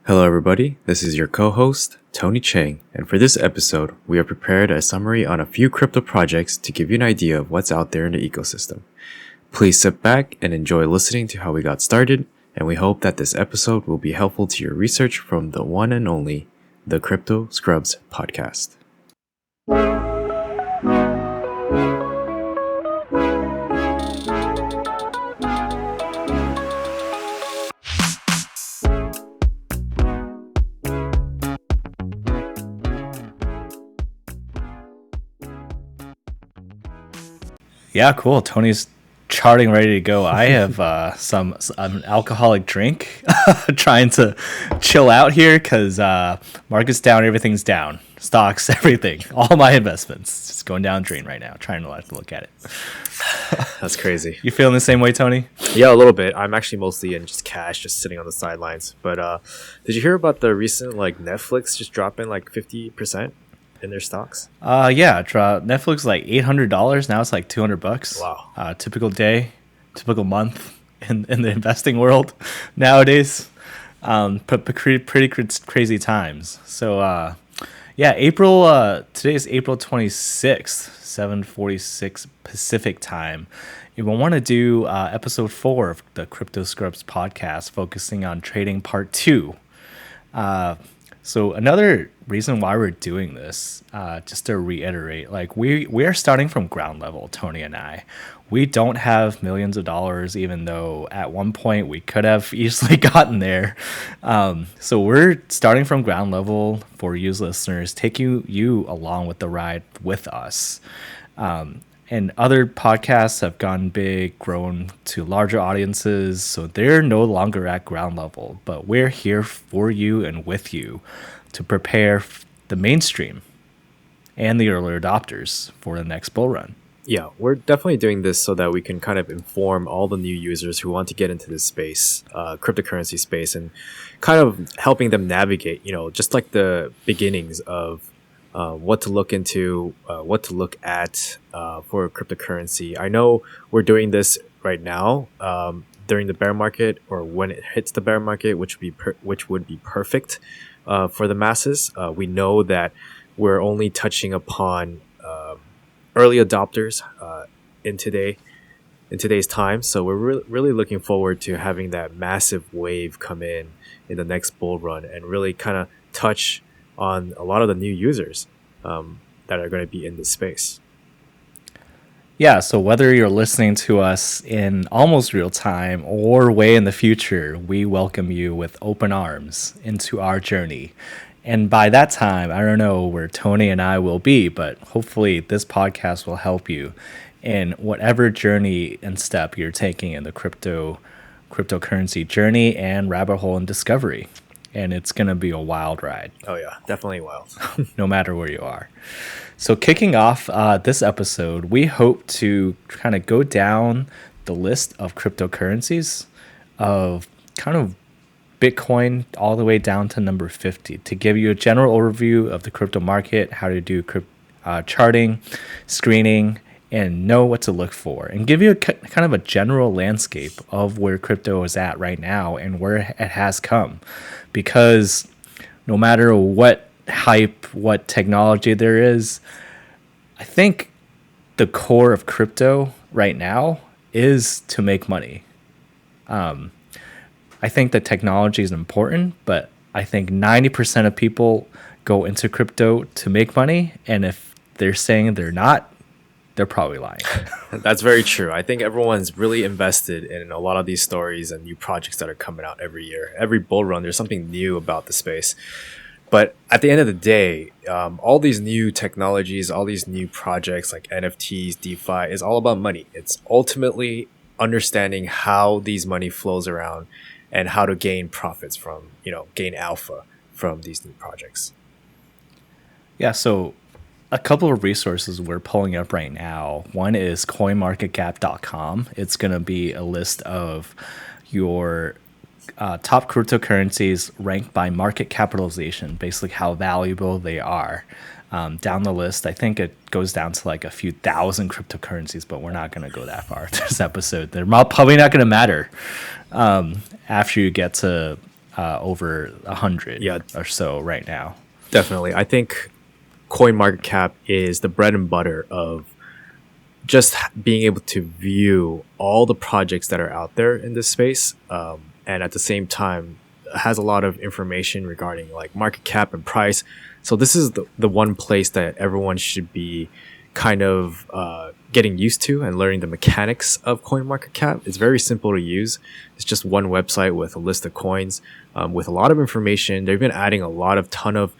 Hello, everybody. This is your co-host, Tony Chang, and for this episode, we have prepared a summary on a few crypto projects to give you an idea of what's out there in the ecosystem. Please sit back and enjoy listening to how we got started, and we hope that this episode will be helpful to your research from the one and only, the Crypto Scrubs podcast. Yeah, cool. Tony's charting, ready to go. I have an alcoholic drink, trying to chill out here because market's down, everything's down, stocks, everything, all my investments just going down the drain right now. Trying not to look at it. That's crazy. You feeling the same way, Tony? Yeah, a little bit. I'm actually mostly in just cash, just sitting on the sidelines. But did you hear about the recent Netflix just dropping 50%? In their stocks? Netflix is like $800. Now it's like $200. Wow. Typical day, typical month in the investing world nowadays. But pretty crazy times. So April. Today is April 26th, 7:46 Pacific time. We want to do episode 4 of the Crypto Scrubs podcast, focusing on trading part 2. So another reason why we're doing this, just to reiterate, we are starting from ground level, Tony and I. We don't have millions of dollars, even though at one point we could have easily gotten there. So we're starting from ground level for you listeners, taking you along with the ride with us. And other podcasts have gone big, grown to larger audiences, so they're no longer at ground level. But we're here for you and with you to prepare the mainstream and the early adopters for the next bull run. Yeah, we're definitely doing this so that we can kind of inform all the new users who want to get into this space, cryptocurrency space, and kind of helping them navigate, just like the beginnings of what to look into, what to look at for cryptocurrency. I know we're doing this right now during the bear market, or when it hits the bear market, which would be perfect for the masses. We know that we're only touching upon early adopters in today's time. So we're really looking forward to having that massive wave come in the next bull run and really kind of touch on a lot of the new users that are going to be in this space. Yeah, so whether you're listening to us in almost real time or way in the future, we welcome you with open arms into our journey. And by that time, I don't know where Tony and I will be, but hopefully this podcast will help you in whatever journey and step you're taking in the cryptocurrency journey and rabbit hole and discovery. And it's going to be a wild ride. Oh, yeah, definitely wild. No matter where you are. So kicking off this episode, we hope to kind of go down the list of cryptocurrencies of kind of Bitcoin all the way down to number 50 to give you a general overview of the crypto market, how to do charting, screening, and know what to look for, and give you kind of a general landscape of where crypto is at right now and where it has come. Because no matter what hype, what technology there is, I think the core of crypto right now is to make money. I think that technology is important, but I think 90% of people go into crypto to make money. And if they're saying they're not, they're probably lying. That's very true. I think everyone's really invested in a lot of these stories and new projects that are coming out every year. Every bull run, there's something new about the space. But at the end of the day, all these new technologies, all these new projects like NFTs, DeFi, is all about money. It's ultimately understanding how these money flows around and how to gain profits from, gain alpha from these new projects. Yeah, so a couple of resources we're pulling up right now. One is coinmarketcap.com. It's going to be a list of your top cryptocurrencies ranked by market capitalization, basically how valuable they are. Down the list, I think it goes down to like a few thousand cryptocurrencies, but we're not going to go that far this episode. They're probably not going to matter after you get to over 100 Yeah. or so right now. Definitely. I think CoinMarketCap is the bread and butter of just being able to view all the projects that are out there in this space, and at the same time has a lot of information regarding like market cap and price. So this is the one place that everyone should be kind of getting used to and learning the mechanics of CoinMarketCap. It's very simple to use. It's just one website with a list of coins, with a lot of information. They've been adding a lot of ton of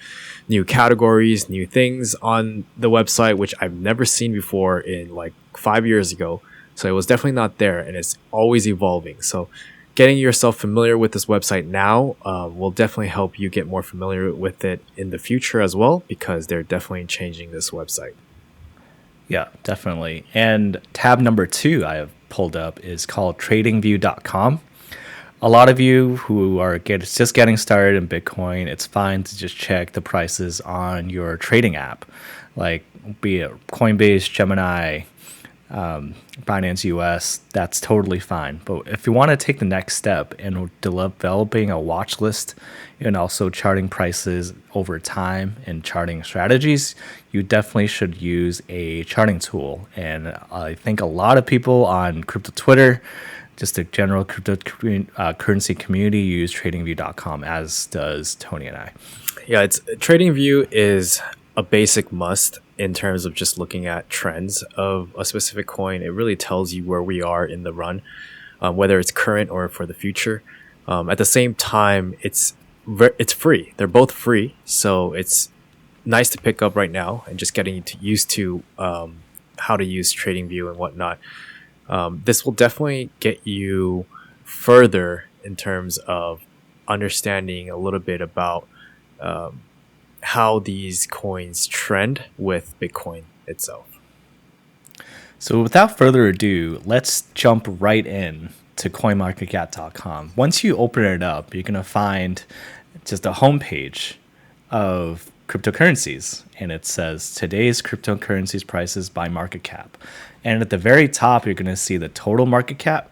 new categories, new things on the website, which I've never seen before in like 5 years ago. So it was definitely not there, and it's always evolving. So getting yourself familiar with this website now will definitely help you get more familiar with it in the future as well, because they're definitely changing this website. Yeah, definitely. And tab number 2 I have pulled up is called tradingview.com. A lot of you who are just getting started in Bitcoin, it's fine to just check the prices on your trading app, like be it Coinbase, Gemini, Binance US. That's totally fine. But if you want to take the next step in developing a watch list and also charting prices over time and charting strategies, you definitely should use a charting tool. And I think a lot of people on crypto Twitter, just the general cryptocurrency community, use tradingview.com, as does Tony and I. Yeah, TradingView is a basic must in terms of just looking at trends of a specific coin. It really tells you where we are in the run, whether it's current or for the future. At the same time, it's free. They're both free, so it's nice to pick up right now and just getting used to how to use TradingView and whatnot. This will definitely get you further in terms of understanding a little bit about how these coins trend with Bitcoin itself. So without further ado, let's jump right in to coinmarketcap.com. Once you open it up, you're going to find just a homepage of cryptocurrencies, and it says today's cryptocurrencies prices by market cap. And at the very top, you're going to see the total market cap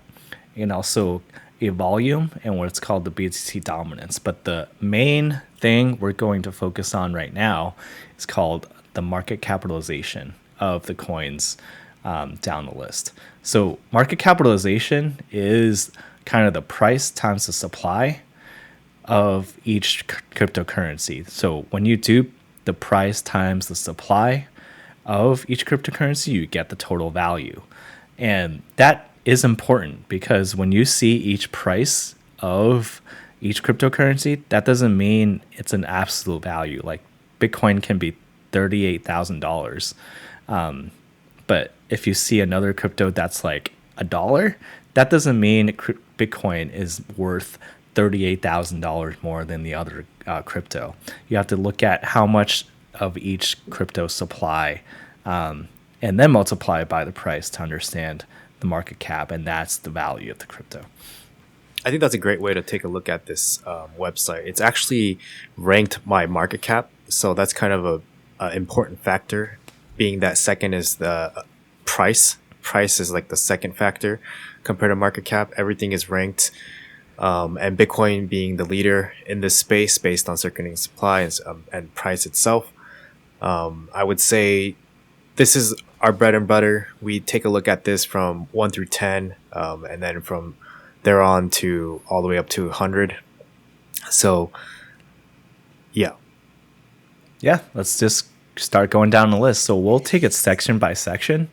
and also a volume and what's called the BTC dominance. But the main thing we're going to focus on right now is called the market capitalization of the coins down the list. So market capitalization is kind of the price times the supply of each cryptocurrency. So when you do the price times the supply of each cryptocurrency, you get the total value. And that is important because when you see each price of each cryptocurrency, that doesn't mean it's an absolute value. Like Bitcoin can be $38,000. But if you see another crypto that's like $1, that doesn't mean Bitcoin is worth $38,000 more than the other crypto. You have to look at how much of each crypto supply and then multiply it by the price to understand the market cap, and that's the value of the crypto. I think that's a great way to take a look at this website. It's actually ranked by market cap, so that's kind of a important factor, being that second is the price. Price is like the second factor compared to market cap. Everything is ranked, and Bitcoin being the leader in this space based on circulating supply and price itself. I would say this is our bread and butter. We take a look at this from 1 through 10, and then from there on to all the way up to 100. So, yeah. Yeah, let's just start going down the list. So we'll take it section by section,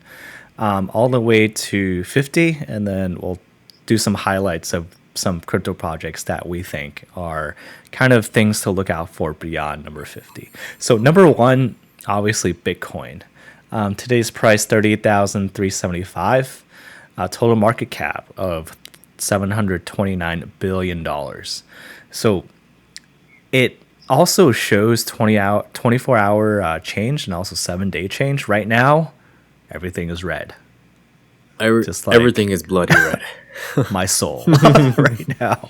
all the way to 50, and then we'll do some highlights of some crypto projects that we think are kind of things to look out for beyond number 50. So number 1, obviously Bitcoin. Today's price, $38,375. Total market cap of $729 billion. So it also shows 24-hour change and also 7-day change. Right now, everything is red. Just like everything is bloody red. My soul right now.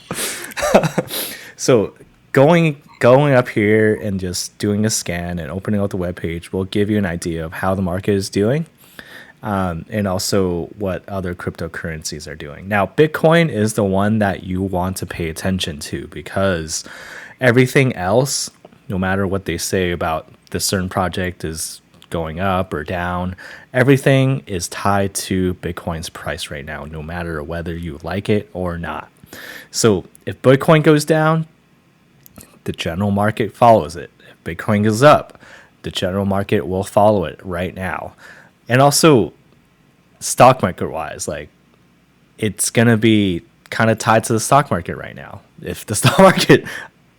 So going up here and just doing a scan and opening up the web page will give you an idea of how the market is doing. and also what other cryptocurrencies are doing. Now, Bitcoin is the one that you want to pay attention to because everything else, no matter what they say about this certain project is going up or down, everything is tied to Bitcoin's price right now, no matter whether you like it or not. So if Bitcoin goes down, the general market follows it. If Bitcoin goes up, the general market will follow it right now. And also, stock market wise, like it's going to be kind of tied to the stock market right now. If the stock market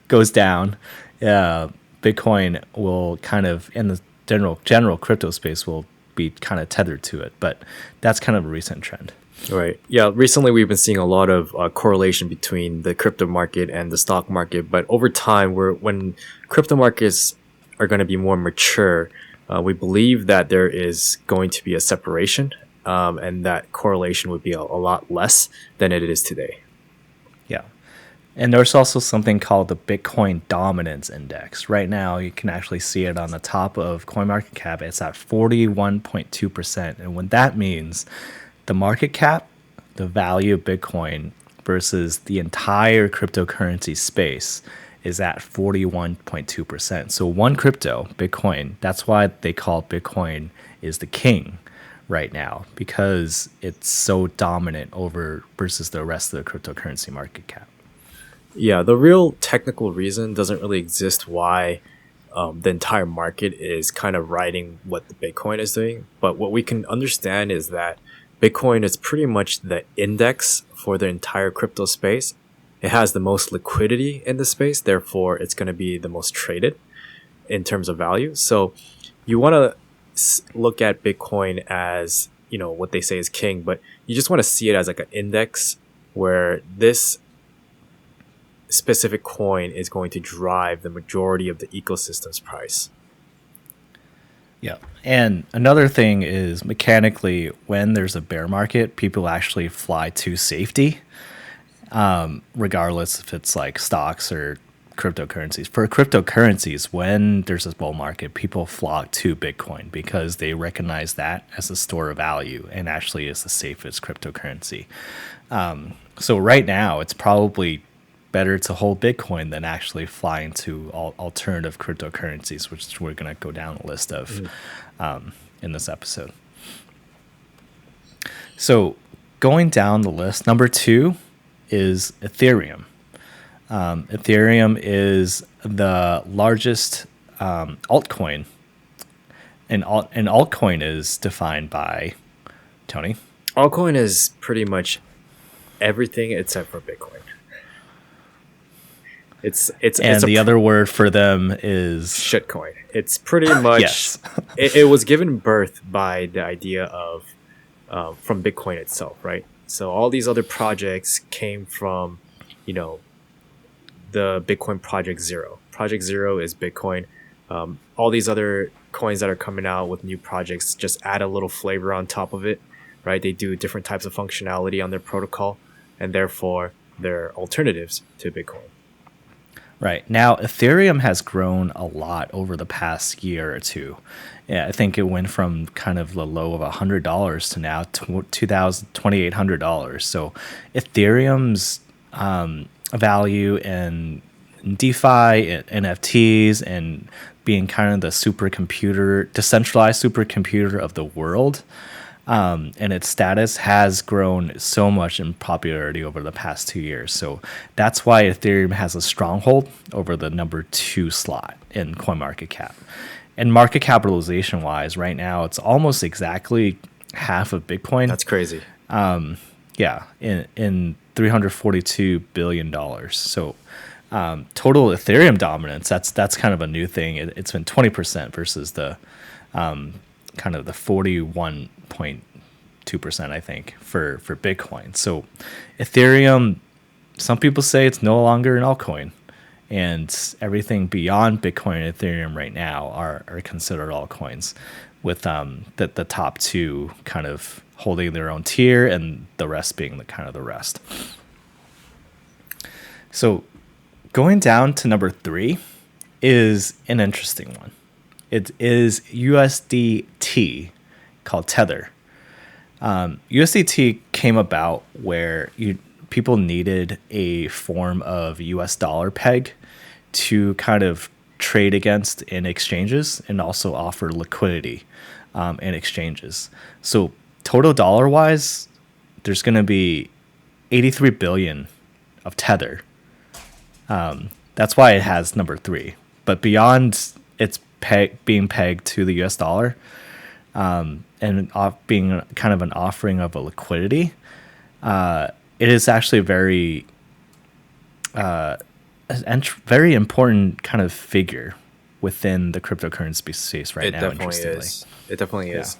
goes down, Bitcoin will kind of, in the general crypto space, will be kind of tethered to it. But that's kind of a recent trend. Right. Yeah. Recently, we've been seeing a lot of correlation between the crypto market and the stock market. But over time, when crypto markets are going to be more mature, we believe that there is going to be a separation, and that correlation would be a lot less than it is today. Yeah. And there's also something called the Bitcoin Dominance Index. Right now, you can actually see it on the top of CoinMarketCap. It's at 41.2%. And what that means, the market cap, the value of Bitcoin versus the entire cryptocurrency space is at 41.2%. So one crypto, Bitcoin, that's why they call Bitcoin is the king right now, because it's so dominant over versus the rest of the cryptocurrency market cap. Yeah, the real technical reason doesn't really exist why the entire market is kind of riding what the Bitcoin is doing. But what we can understand is that Bitcoin is pretty much the index for the entire crypto space. It has the most liquidity in the space, therefore it's going to be the most traded in terms of value. So you want to look at Bitcoin as, what they say is king, but you just want to see it as like an index where this specific coin is going to drive the majority of the ecosystem's price. Yeah. And another thing is mechanically, when there's a bear market, people actually fly to safety, regardless if it's like stocks or cryptocurrencies. For cryptocurrencies, when there's a bull market, people flock to Bitcoin because they recognize that as a store of value and actually is the safest cryptocurrency. So right now, it's probably better to hold Bitcoin than actually fly into alternative cryptocurrencies, which we're going to go down a list of in this episode. So going down the list, number 2 is Ethereum. Ethereum is the largest altcoin, and altcoin is defined by, Tony? Altcoin is pretty much everything except for Bitcoin. It's the other word for them is shitcoin. It's pretty much yes. it was given birth by the idea of from Bitcoin itself, right? So all these other projects came from, the Bitcoin Project Zero. Project Zero is Bitcoin. All these other coins that are coming out with new projects just add a little flavor on top of it, right? They do different types of functionality on their protocol, and therefore they're alternatives to Bitcoin. Right. Now, Ethereum has grown a lot over the past year or two. Yeah, I think it went from kind of the low of $100 to now $2,800. So Ethereum's value in DeFi, and NFTs, and being kind of the decentralized supercomputer of the world, and its status has grown so much in popularity over the past 2 years. So that's why Ethereum has a stronghold over the number 2 slot in CoinMarketCap. And market capitalization wise, right now, it's almost exactly half of Bitcoin. That's crazy. In $342 billion. So total Ethereum dominance, that's kind of a new thing. It's been 20% versus the kind of the 41.2%, I think, for Bitcoin. So Ethereum, some people say it's no longer an altcoin, and everything beyond Bitcoin and Ethereum right now are considered altcoins, with the top 2 kind of holding their own tier and the rest being the rest. So going down to number 3 is an interesting one. It is USDT, called Tether. USDT came about where people needed a form of US dollar peg to kind of trade against in exchanges and also offer liquidity in exchanges. So total dollar wise, there's going to be 83 billion of Tether. That's why it has number 3. But beyond its being pegged to the US dollar, and being kind of an offering of a liquidity, it is actually very very important kind of figure within the cryptocurrency space right now. It definitely is.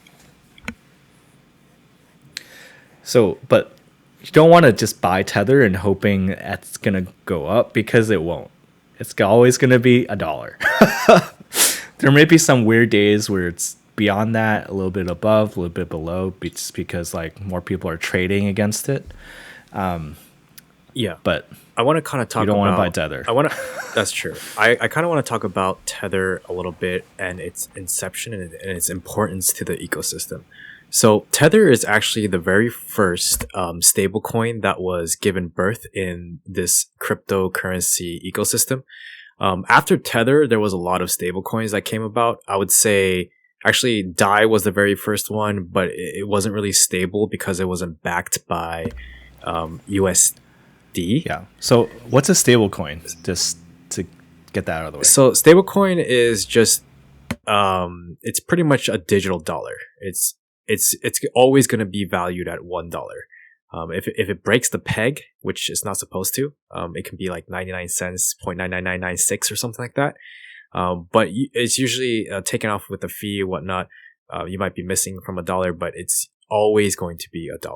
So, but you don't want to just buy Tether and hoping that's going to go up, because it won't. It's always going to be $1. There may be some weird days where it's beyond that, a little bit above, a little bit below, just because like more people are trading against it. But I want to kind of talk. You don't want to buy Tether. That's true. I kind of want to talk about Tether a little bit and its inception and its importance to the ecosystem. So Tether is actually the very first stablecoin that was given birth in this cryptocurrency ecosystem. After Tether, there was a lot of stablecoins that came about. I would say actually DAI was the very first one, but it wasn't really stable because it wasn't backed by USD. Yeah. So what's a stablecoin? Just to get that out of the way. So stablecoin is just it's pretty much a digital dollar. It's always going to be valued at $1. If it breaks the peg, which it's not supposed to, it can be like 99 cents, 0.99996 or something like that. But it's usually taken off with a fee and whatnot. You might be missing from $1, but it's always going to be $1.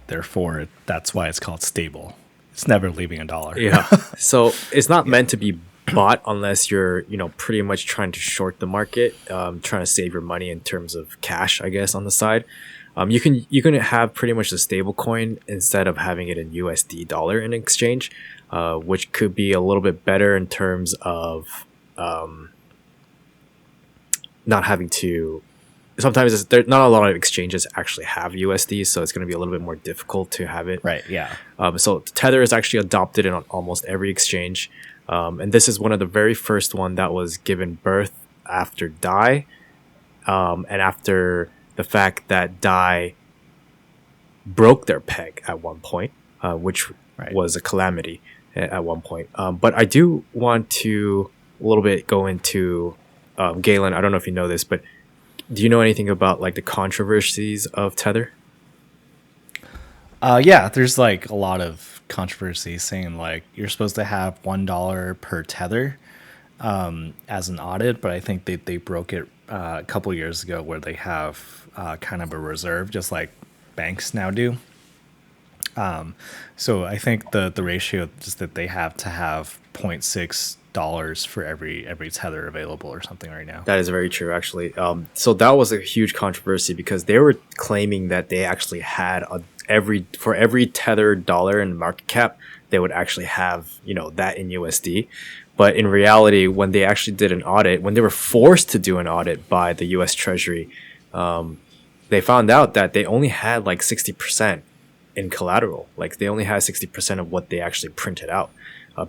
Therefore, that's why it's called stable. It's never leaving $1. Yeah. So it's not meant to be bought unless you're, pretty much trying to short the market, trying to save your money in terms of cash, I guess, on the side. You can have pretty much the stable coin instead of having it in USD dollar in exchange, which could be a little bit better in terms of not having to. Sometimes there not a lot of exchanges actually have USD, so it's going to be a little bit more difficult to have it. Right. Yeah. So Tether is actually adopted in almost every exchange. And this is one of the very first one that was given birth after DAI, and after the fact that DAI broke their peg at one point, which was a calamity at one point. But I do want to a little bit go into Galen. I don't know if you know this, but do you know anything about like the controversies of Tether? Yeah, there's like a lot of controversy saying like you're supposed to have $1 per Tether as an audit, but I think they broke it a couple years ago where they have kind of a reserve, just like banks now do. So I think the ratio just that they have to have $0.6 for every Tether available or something right now. That is very true, actually. So that was a huge controversy because they were claiming that they actually had for every Tether dollar in market cap, they would actually have that in USD. But in reality, when they actually did an audit, when they were forced to do an audit by the U.S. Treasury, they found out that they only had like 60% in collateral. Like they only had 60% of what they actually printed out.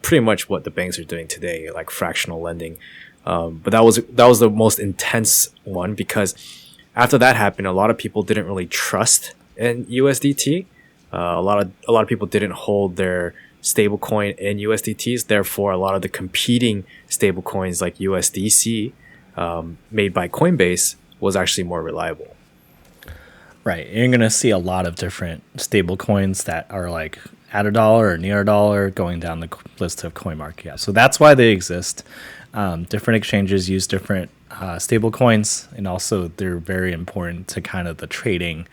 Pretty much what the banks are doing today, like fractional lending. But that was the most intense one because after that happened, a lot of people didn't really trust in USDT. A lot of people didn't hold their stablecoin in USDTs. Therefore, a lot of the competing stablecoins like USDC, made by Coinbase, was actually more reliable. Right, you're gonna see a lot of different stablecoins that are like at $1 or near $1 going down the list of CoinMarketCap. So that's why they exist. Different exchanges use different stable coins, and also they're very important to kind of the trading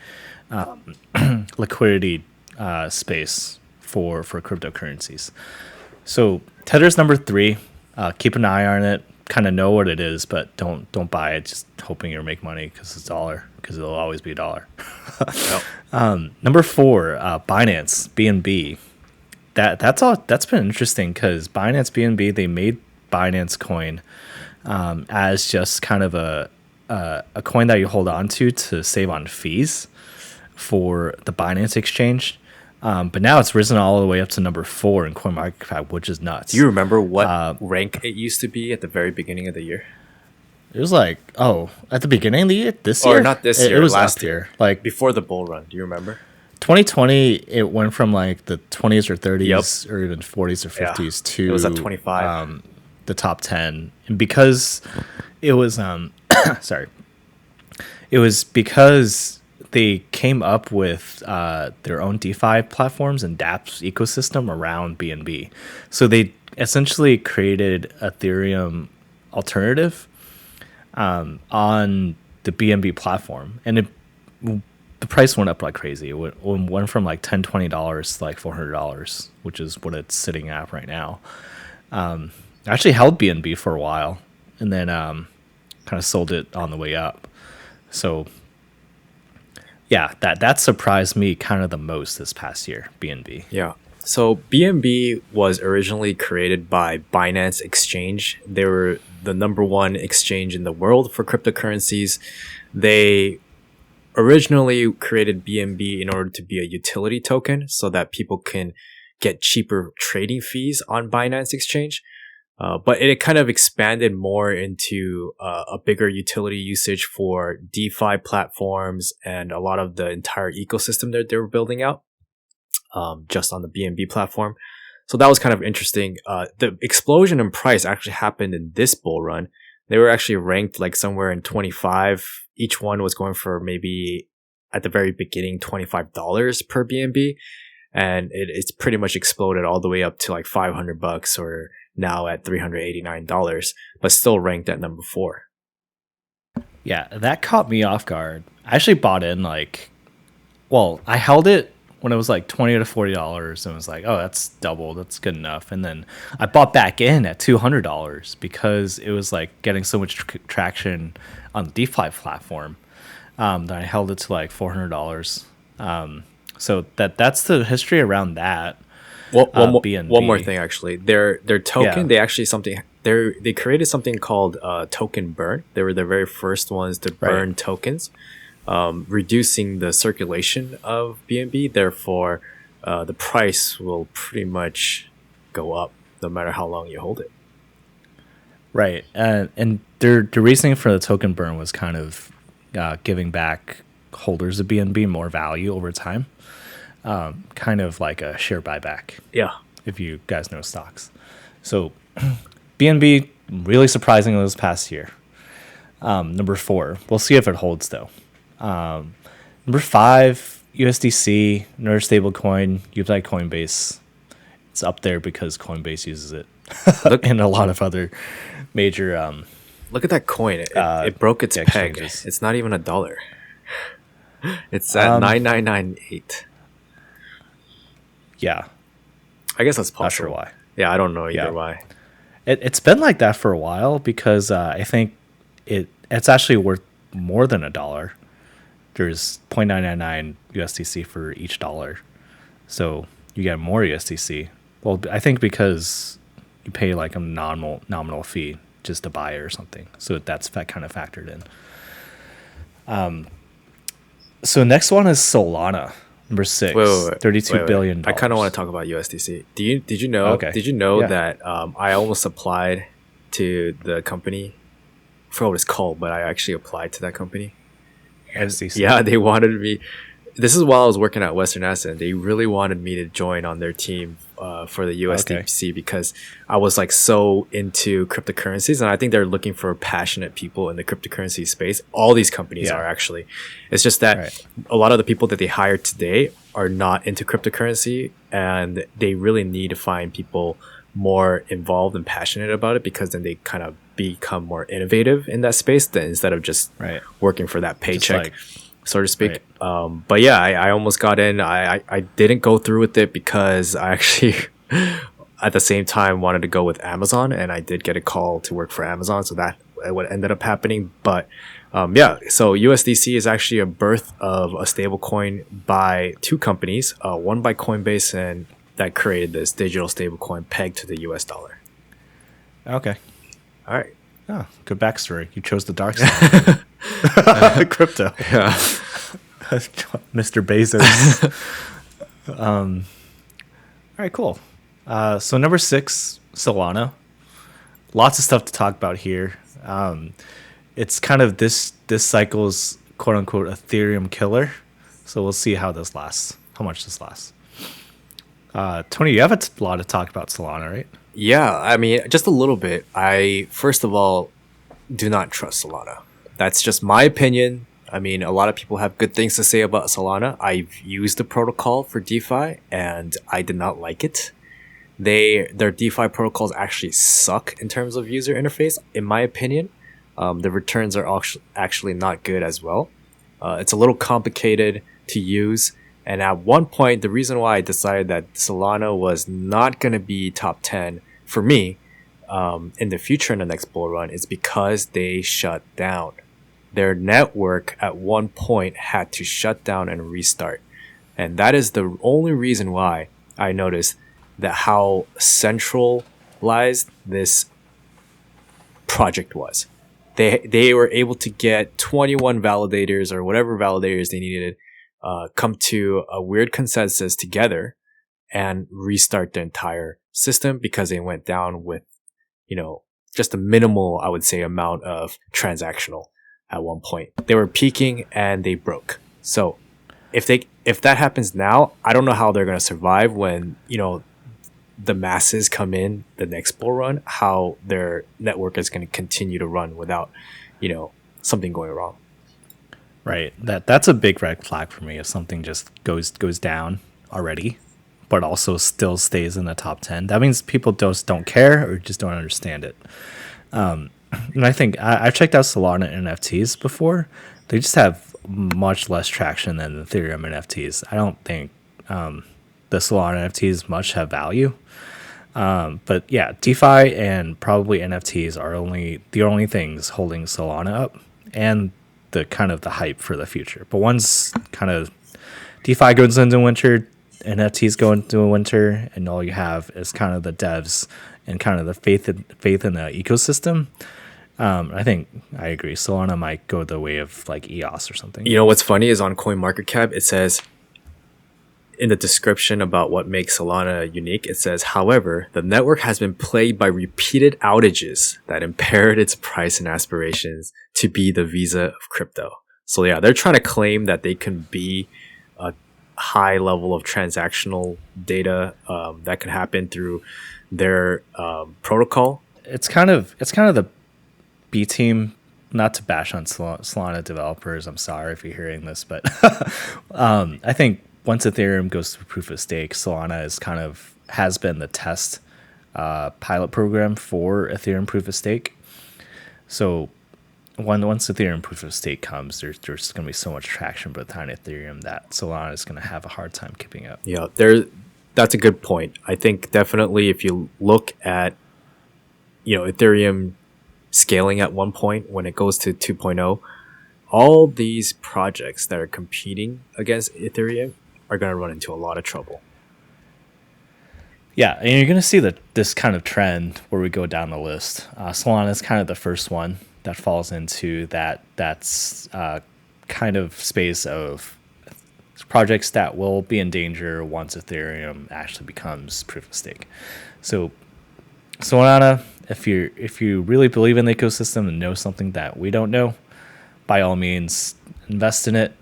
liquidity space for cryptocurrencies. So Tether's number 3. Keep an eye on it. Kind of know what it is, but don't buy it. Just hoping you'll make money because it's $1, because it'll always be $1. Yep. Number 4, Binance BNB. That's been interesting because Binance BNB, they made Binance Coin as just kind of a a coin that you hold on to save on fees for the Binance exchange. But now it's risen all the way up to number 4 in CoinMarketCap, which is nuts. Do you remember what rank it used to be at the very beginning of the year? It was like, at the beginning of the year, this year? Or not this year, it was last up there. year. Like Before the bull run, do you remember? 2020, it went from like the 20s or 30s or even 40s or 50s to it was at 25. The top 10. And because it was sorry. It was because they came up with their own DeFi platforms and dApps ecosystem around BNB. So they essentially created Ethereum alternative on the BNB platform, and the price went up like crazy. It went from like $10-$20 to like $400, which is what it's sitting at right now. I actually held BNB for a while, and then kind of sold it on the way up. So yeah, that surprised me kind of the most this past year, BNB. Yeah. So BNB was originally created by Binance Exchange. They were the #1 exchange in the world for cryptocurrencies. They originally created BNB in order to be a utility token so that people can get cheaper trading fees on Binance Exchange. But it kind of expanded more into a bigger utility usage for DeFi platforms and a lot of the entire ecosystem that they were building out just on the BNB platform. So that was kind of interesting. The explosion in price actually happened in this bull run. They were actually ranked like somewhere in 25. Each one was going for maybe at the very beginning $25 per BNB. And it's pretty much exploded all the way up to like $500 or now at $389, but still ranked at number 4. Yeah, that caught me off guard. I actually bought in I held it when it was like $20 to $40 and was like, oh, that's double. That's good enough. And then I bought back in at $200 because it was like getting so much traction on the DeFi platform that I held it to like $400. So that's the history around that. Well, one more thing actually. Their token, they created something called token burn. They were the very first ones to burn tokens, reducing the circulation of BNB. Therefore, the price will pretty much go up no matter how long you hold it. Right, and their reasoning for the token burn was kind of giving back holders of BNB more value over time. Kind of like a share buyback. Yeah. If you guys know stocks. So BNB, really surprising this past year. Number 4. We'll see if it holds though. Number 5, USDC, another stablecoin, used by Coinbase. It's up there because Coinbase uses it. And a lot of other major look at that coin. It broke its peg. It's not even $1. It's at 9998. Yeah. I guess that's possible. Not sure why. Yeah, I don't know either why. It's been like that for a while because I think it's actually worth more than $1. There's 0.999 USDC for each dollar. So you get more USDC. Well, I think because you pay like a nominal fee just to buy it or something. So that's kind of factored in. So next one is Solana. Number 6, $32 billion. I kind of want to talk about USDC. Did you know? Okay. Did you know that I almost applied to the company? I forgot what it's called, but I actually applied to that company. USDC. Yeah, they wanted me. This is while I was working at Western Asset. They really wanted me to join on their team for the USDC because I was like so into cryptocurrencies, and I think they're looking for passionate people in the cryptocurrency space. All these companies are actually. It's just that a lot of the people that they hire today are not into cryptocurrency, and they really need to find people more involved and passionate about it because then they kind of become more innovative in that space instead of just working for that paycheck. So to speak. But yeah, I almost got in. I didn't go through with it because I actually at the same time wanted to go with Amazon, and I did get a call to work for Amazon, so that what ended up happening. But so USDC is actually a birth of a stablecoin by 2 companies, one by Coinbase, and that created this digital stablecoin pegged to the US dollar. Okay. All right. Oh, good backstory. You chose the dark side. Crypto. Yeah. Mr. Bezos. All right, cool. So number 6, Solana. Lots of stuff to talk about here. It's kind of this cycle's quote unquote Ethereum killer. So we'll see how this lasts, how much this lasts. Tony, you have a lot to talk about Solana, right? Yeah, I mean, just a little bit. I, first of all, do not trust Solana. That's just my opinion. I mean, a lot of people have good things to say about Solana. I've used the protocol for DeFi and I did not like it. Their DeFi protocols actually suck in terms of user interface, in my opinion. The returns are actually not good as well. It's a little complicated to use. And at one point, the reason why I decided that Solana was not going to be top 10 for me in the future in the next bull run is because they shut down. Their network at one point had to shut down and restart. And that is the only reason why I noticed that how centralized this project was. They were able to get 21 validators or whatever validators they needed, come to a weird consensus together and restart the entire system because they went down with, just a minimal, I would say, amount of transactional at one point. They were peaking and they broke. So if that happens now, I don't know how they're going to survive when, the masses come in the next bull run, how their network is going to continue to run without, something going wrong. Right. That's a big red flag for me if something just goes down already, but also still stays in the top 10. That means people just don't care or just don't understand it. And I think I've checked out Solana NFTs before. They just have much less traction than Ethereum NFTs. I don't think the Solana NFTs much have value. But yeah, DeFi and probably NFTs are the only things holding Solana up and the kind of the hype for the future. But once kind of DeFi goes into winter, NFTs go into winter, and all you have is kind of the devs and kind of the faith in the ecosystem. I think I agree. Solana might go the way of like EOS or something. What's funny is on CoinMarketCap, it says in the description about what makes Solana unique, it says, however, the network has been plagued by repeated outages that impaired its price and aspirations to be the Visa of crypto. So yeah, they're trying to claim that they can be a high level of transactional data that can happen through their protocol. It's kind of the B team. Not to bash on Solana developers. I'm sorry if you're hearing this, but I think once Ethereum goes through proof of stake, Solana has been the test pilot program for Ethereum proof of stake. So once Ethereum proof of stake comes, there's going to be so much traction behind Ethereum that Solana is going to have a hard time keeping up. Yeah, that's a good point. I think definitely if you look at Ethereum scaling at one point when it goes to 2.0, all these projects that are competing against Ethereum are going to run into a lot of trouble. Yeah, and you're going to see this kind of trend where we go down the list. Solana is kind of the first one that falls into that's kind of space of projects that will be in danger once Ethereum actually becomes proof of stake. So Solana, if you really believe in the ecosystem and know something that we don't know, by all means, invest in it.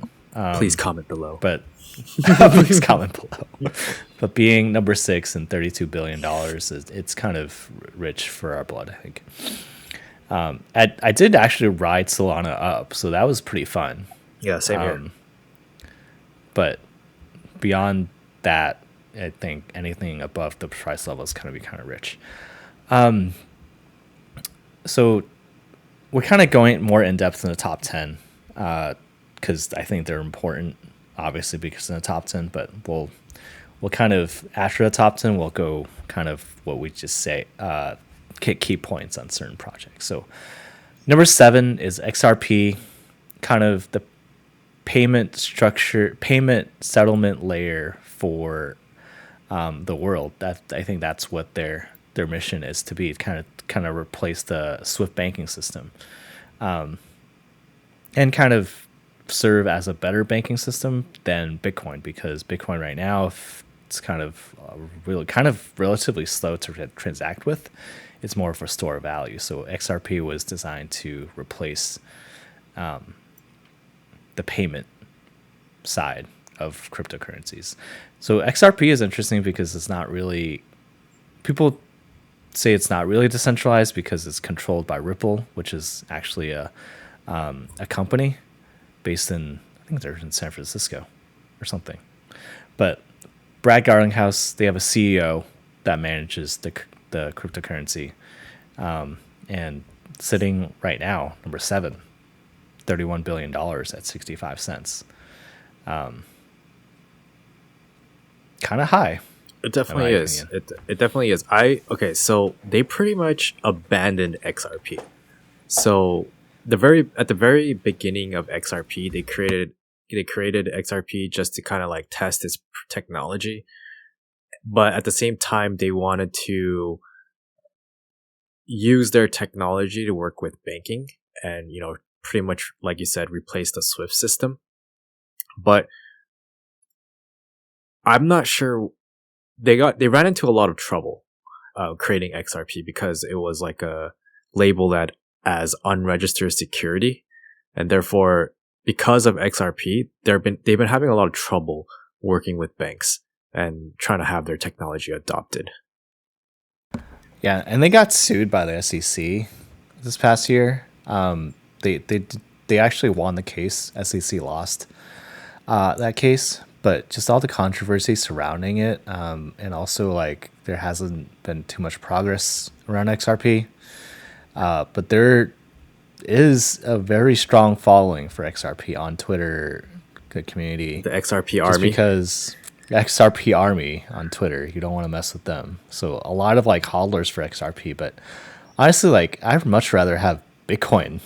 Please comment below. But please comment below. But being number 6 and $32 billion, it's kind of rich for our blood, I think. I did actually ride Solana up, so that was pretty fun. Yeah, same here. But beyond that, I think anything above the price level is going to be kind of rich. So we're kind of going more in depth in the top 10 because I think they're important, obviously, because in the top 10. But we'll kind of after the top 10, we'll go kind of what we just say, key points on certain projects. So number 7 is XRP, kind of the payment settlement layer for the world. That I think that's what their mission is to be, kind of replace the Swift banking system. and kind of serve as a better banking system than Bitcoin, because Bitcoin right now, it's kind of relatively slow to transact with. It's more of a store of value. So XRP was designed to replace the payment side of cryptocurrencies. So XRP is interesting because it's not really, people say it's not really decentralized because it's controlled by Ripple, which is actually a company based in, I think they're in San Francisco or something. But Brad Garlinghouse, they have a CEO that manages the cryptocurrency, and sitting right now, number 7, $31 billion at 65 cents. Kind of high. It definitely is. It definitely is. So they pretty much abandoned XRP. So at the very beginning of XRP, they created XRP just to kind of like test its technology, but at the same time they wanted to use their technology to work with banking and, pretty much, like you said, replace the Swift system. But I'm not sure, they ran into a lot of trouble creating XRP because it was like a labeled as unregistered security, and therefore, because of XRP, they've been having a lot of trouble working with banks and trying to have their technology adopted. Yeah, and they got sued by the SEC this past year. They actually won the case. SEC lost that case, but just all the controversy surrounding it, and also like there hasn't been too much progress around XRP. But there is a very strong following for XRP on Twitter community. The XRP just army. Because XRP army on Twitter, you don't want to mess with them. So a lot of like hodlers for XRP, but honestly, like I'd much rather have Bitcoin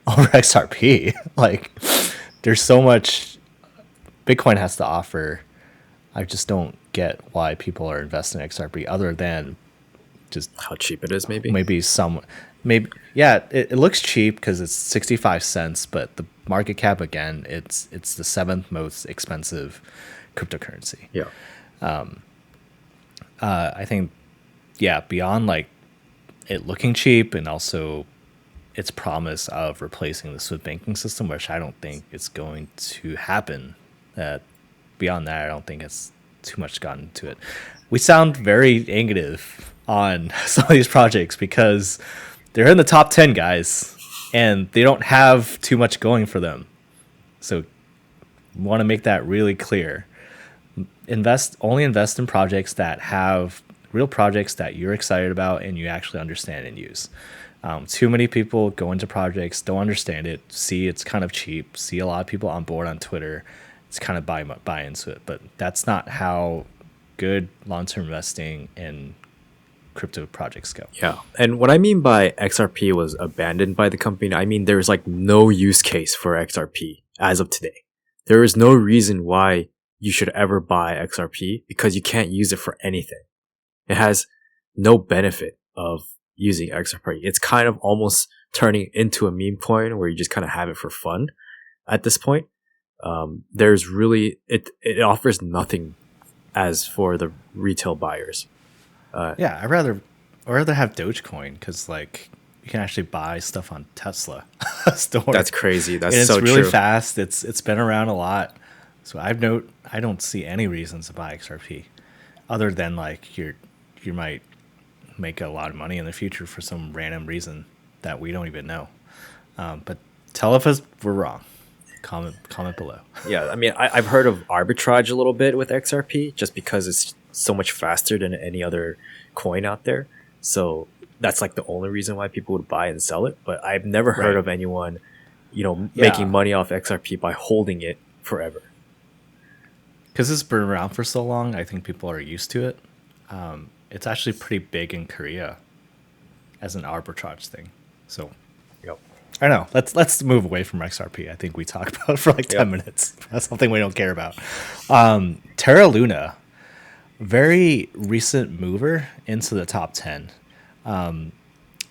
over XRP. Like there's so much Bitcoin has to offer. I just don't get why people are investing in XRP other than just how cheap it is. Maybe it looks cheap because it's 65 cents, but the market cap, again, it's the 7th most expensive cryptocurrency. Yeah. I think, beyond like it looking cheap and also its promise of replacing the Swift banking system, which I don't think is going to happen. Beyond that, I don't think it's too much gotten into it. We sound very negative on some of these projects because they're in the top 10, guys, and they don't have too much going for them. So want to make that really clear. Only invest in projects that have real projects that you're excited about and you actually understand and use. Too many people go into projects, don't understand it, see it's kind of cheap, see a lot of people on board on Twitter, it's kind of buy into it. But that's not how good long-term investing in crypto projects go. Yeah. And what I mean by XRP was abandoned by the company, I mean there's like no use case for XRP as of today. There is no reason why you should ever buy XRP because you can't use it for anything. It has no benefit of using XRP. It's kind of almost turning into a meme coin where you just kind of have it for fun at this point. There's really, it offers nothing as for the retail buyers. I'd rather have Dogecoin because like you can actually buy stuff on Tesla store. That's crazy. That's and so it's really true. fast. It's been around a lot, so I don't see any reasons to buy XRP, other than like you might make a lot of money in the future for some random reason that we don't even know. But tell us if we're wrong. Comment below. Yeah, I mean, I've heard of arbitrage a little bit with XRP just because it's so much faster than any other coin out there. So that's like the only reason why people would buy and sell it. But I've never heard of anyone, making money off XRP by holding it forever. Because it's been around for so long, I think people are used to it. It's actually pretty big in Korea as an arbitrage thing. So, I don't know. Let's move away from XRP. I think we talked about it for like 10 minutes. That's something we don't care about. Terra Luna, very recent mover into the top 10.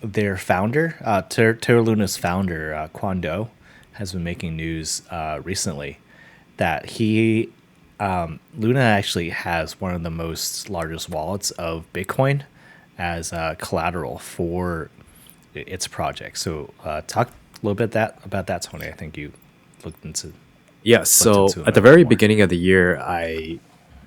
Their founder, Terra Luna's founder, Kwon Do, has been making news recently that he Luna actually has one of the most largest wallets of Bitcoin as collateral for its project. So talk a little bit about that, Tony. I think you looked into. Yeah, so at the very beginning of the year, I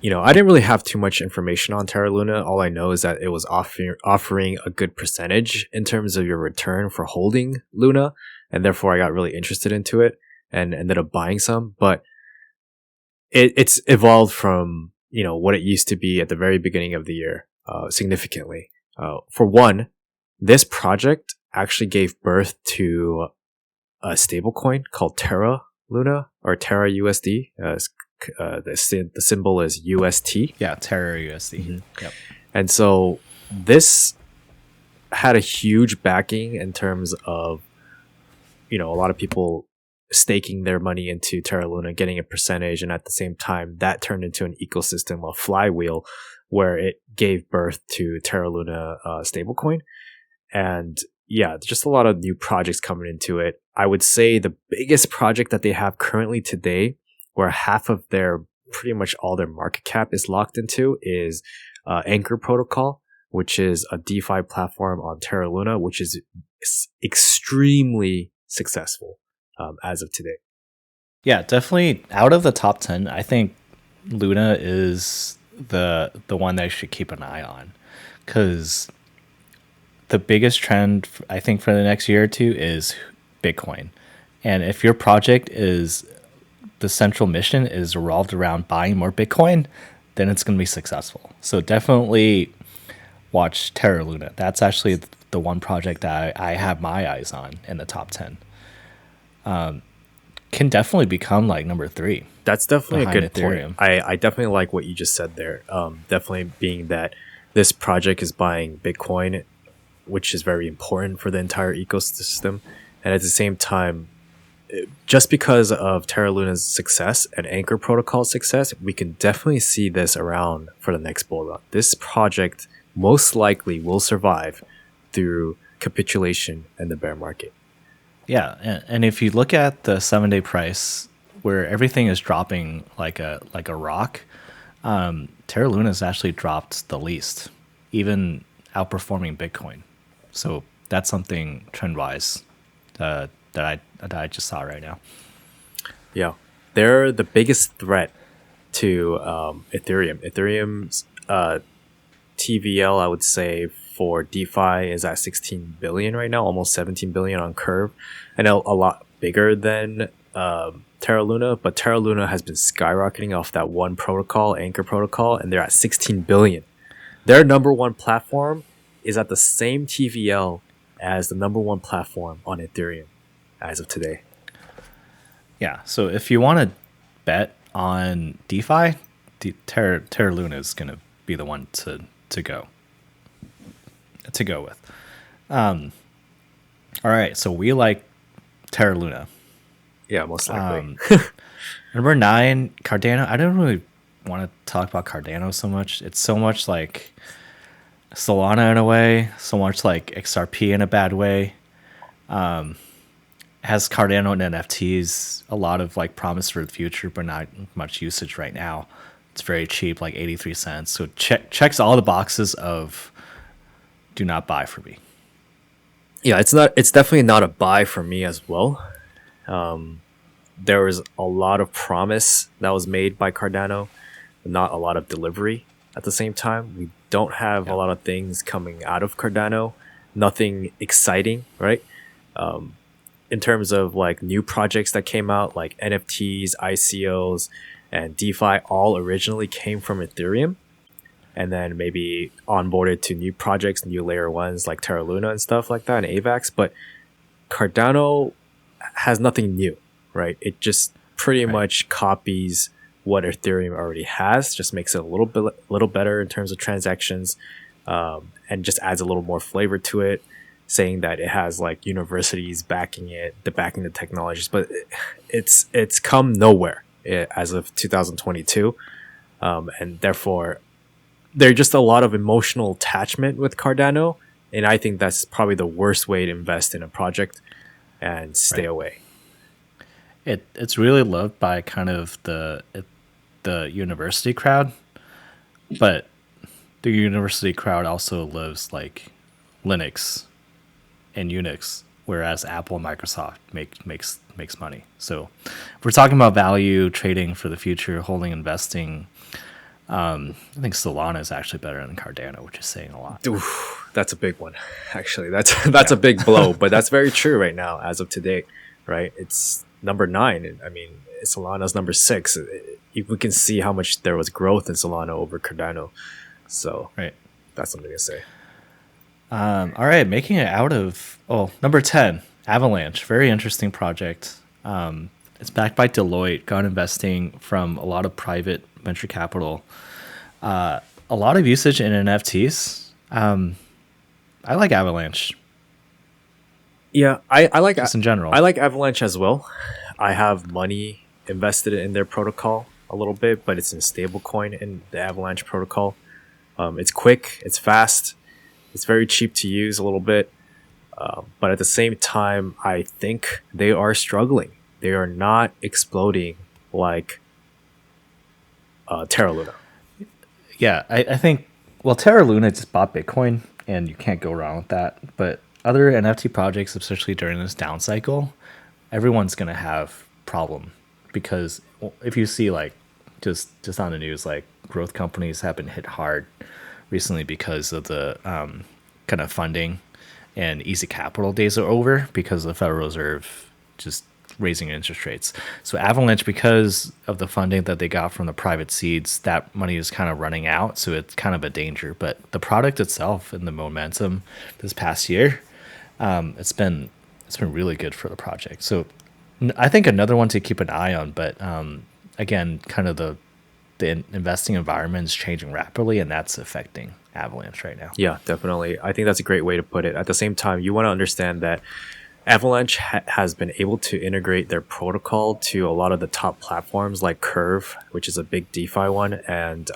didn't really have too much information on Terra Luna. All I know is that it was offering a good percentage in terms of your return for holding Luna, and therefore I got really interested into it and ended up buying some. But it's evolved from what it used to be at the very beginning of the year significantly. For one, this project actually gave birth to a stablecoin called Terra Luna or Terra USD. The symbol is UST. Yeah, Terra USD. Mm-hmm. Yep. And so this had a huge backing in terms of a lot of people staking their money into Terra Luna, getting a percentage, and at the same time that turned into an ecosystem, a flywheel, where it gave birth to Terra Luna stablecoin. And yeah, just a lot of new projects coming into it. I would say the biggest project that they have currently today, where half of pretty much all their market cap is locked into, is Anchor Protocol, which is a DeFi platform on Terra Luna, which is extremely successful as of today. Yeah, definitely out of the top 10, I think Luna is the one that I should keep an eye on, because the biggest trend I think for the next year or two is Bitcoin. And if your project is the central mission is revolved around buying more Bitcoin, then it's going to be successful. So definitely watch Terra Luna. That's actually the one project that I have my eyes on in the top 10. Can definitely become like number 3. That's definitely a good Ethereum. point. I definitely like what you just said there. Definitely being that this project is buying Bitcoin, which is very important for the entire ecosystem. And at the same time, just because of Terra Luna's success and Anchor Protocol's success, we can definitely see this around for the next bull run. This project most likely will survive through capitulation and the bear market. Yeah, and if you look at the 7-day price, where everything is dropping like a rock, Terra Luna has actually dropped the least, even outperforming Bitcoin. So that's something trend-wise that I just saw right now. Yeah, they're the biggest threat to Ethereum. Ethereum's TVL, I would say, for DeFi is at 16 billion right now, almost 17 billion on Curve. I know a lot bigger than Terra Luna, but Terra Luna has been skyrocketing off that one protocol, Anchor Protocol, and they're at 16 billion. Their number one platform is at the same TVL as the number one platform on Ethereum as of today. Yeah, so if you want to bet on DeFi, Terra Luna is going to be the one to go with. All right, so we like Terra Luna. Yeah, most likely. Number 9, Cardano. I don't really want to talk about Cardano so much. It's so much like Solana in a way, so much like XRP in a bad way. Has Cardano and NFTs, a lot of like promise for the future, but not much usage right now. It's very cheap, like 83 cents. So checks all the boxes of do not buy for me. Yeah, it's definitely not a buy for me as well. There was a lot of promise that was made by Cardano, not a lot of delivery at the same time. We don't have a lot of things coming out of Cardano, nothing exciting, right? In terms of like new projects that came out, like NFTs, ICOs, and DeFi, all originally came from Ethereum, and then maybe onboarded to new projects, new layer ones like Terra Luna and stuff like that, and AVAX. But Cardano has nothing new, right? It just pretty much copies what Ethereum already has, just makes it a little better in terms of transactions, and just adds a little more flavor to it, saying that it has like universities backing the technologies. But it's come nowhere as of 2022, and therefore there's just a lot of emotional attachment with Cardano, and I think that's probably the worst way to invest in a project and stay away. It's really loved by kind of the university crowd, but the university crowd also loves like Linux and Unix, whereas Apple and Microsoft makes money. So if we're talking about value trading for the future, holding, investing, I think Solana is actually better than Cardano, which is saying a lot. Oof, that's a big one. Actually, that's a big blow, but that's very true right now as of today, right? It's number 9. I mean, Solana's number 6. We can see how much there was growth in Solana over Cardano. So Right. that's something to say. All right, making it out of number 10, Avalanche, very interesting project. It's backed by Deloitte, got investing from a lot of private venture capital, a lot of usage in NFTs. I like Avalanche. Yeah, I like Just in general. I like Avalanche as well. I have money invested in their protocol a little bit, but it's in stablecoin in the Avalanche protocol. It's quick, it's fast, it's very cheap to use a little bit, but at the same time, I think they are struggling. They are not exploding like Terra Luna. Yeah, I think, well, Terra Luna just bought Bitcoin, and you can't go wrong with that. But other NFT projects, especially during this down cycle, everyone's going to have problem because if you see like just on the news, like growth companies have been hit hard recently because of the kind of funding and easy capital days are over because the Federal Reserve just raising interest rates. So Avalanche, because of the funding that they got from the private seeds, that money is kind of running out. So it's kind of a danger. But the product itself and the momentum this past year, it's been really good for the project. So I think another one to keep an eye on. But again, kind of the investing environment is changing rapidly, and that's affecting Avalanche right now. Yeah, definitely. I think that's a great way to put it. At the same time, you want to understand that Avalanche has been able to integrate their protocol to a lot of the top platforms like Curve, which is a big DeFi one, and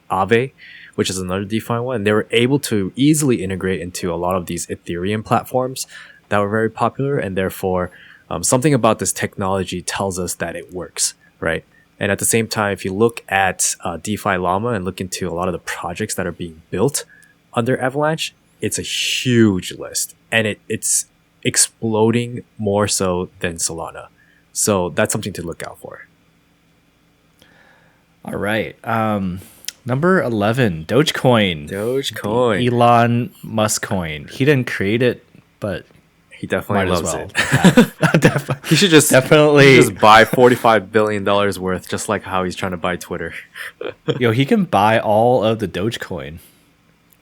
Aave, which is another DeFi one. And they were able to easily integrate into a lot of these Ethereum platforms that were very popular, and therefore something about this technology tells us that it works, right? And at the same time, if you look at DeFi Llama and look into a lot of the projects that are being built under Avalanche, it's a huge list, and it's exploding more so than Solana. So that's something to look out for. All right. Number 11, Dogecoin. Dogecoin. The Elon Musk coin. He didn't create it, but he definitely loves it. He should just definitely just buy $45 billion worth, just like how he's trying to buy Twitter. Yo, he can buy all of the Dogecoin.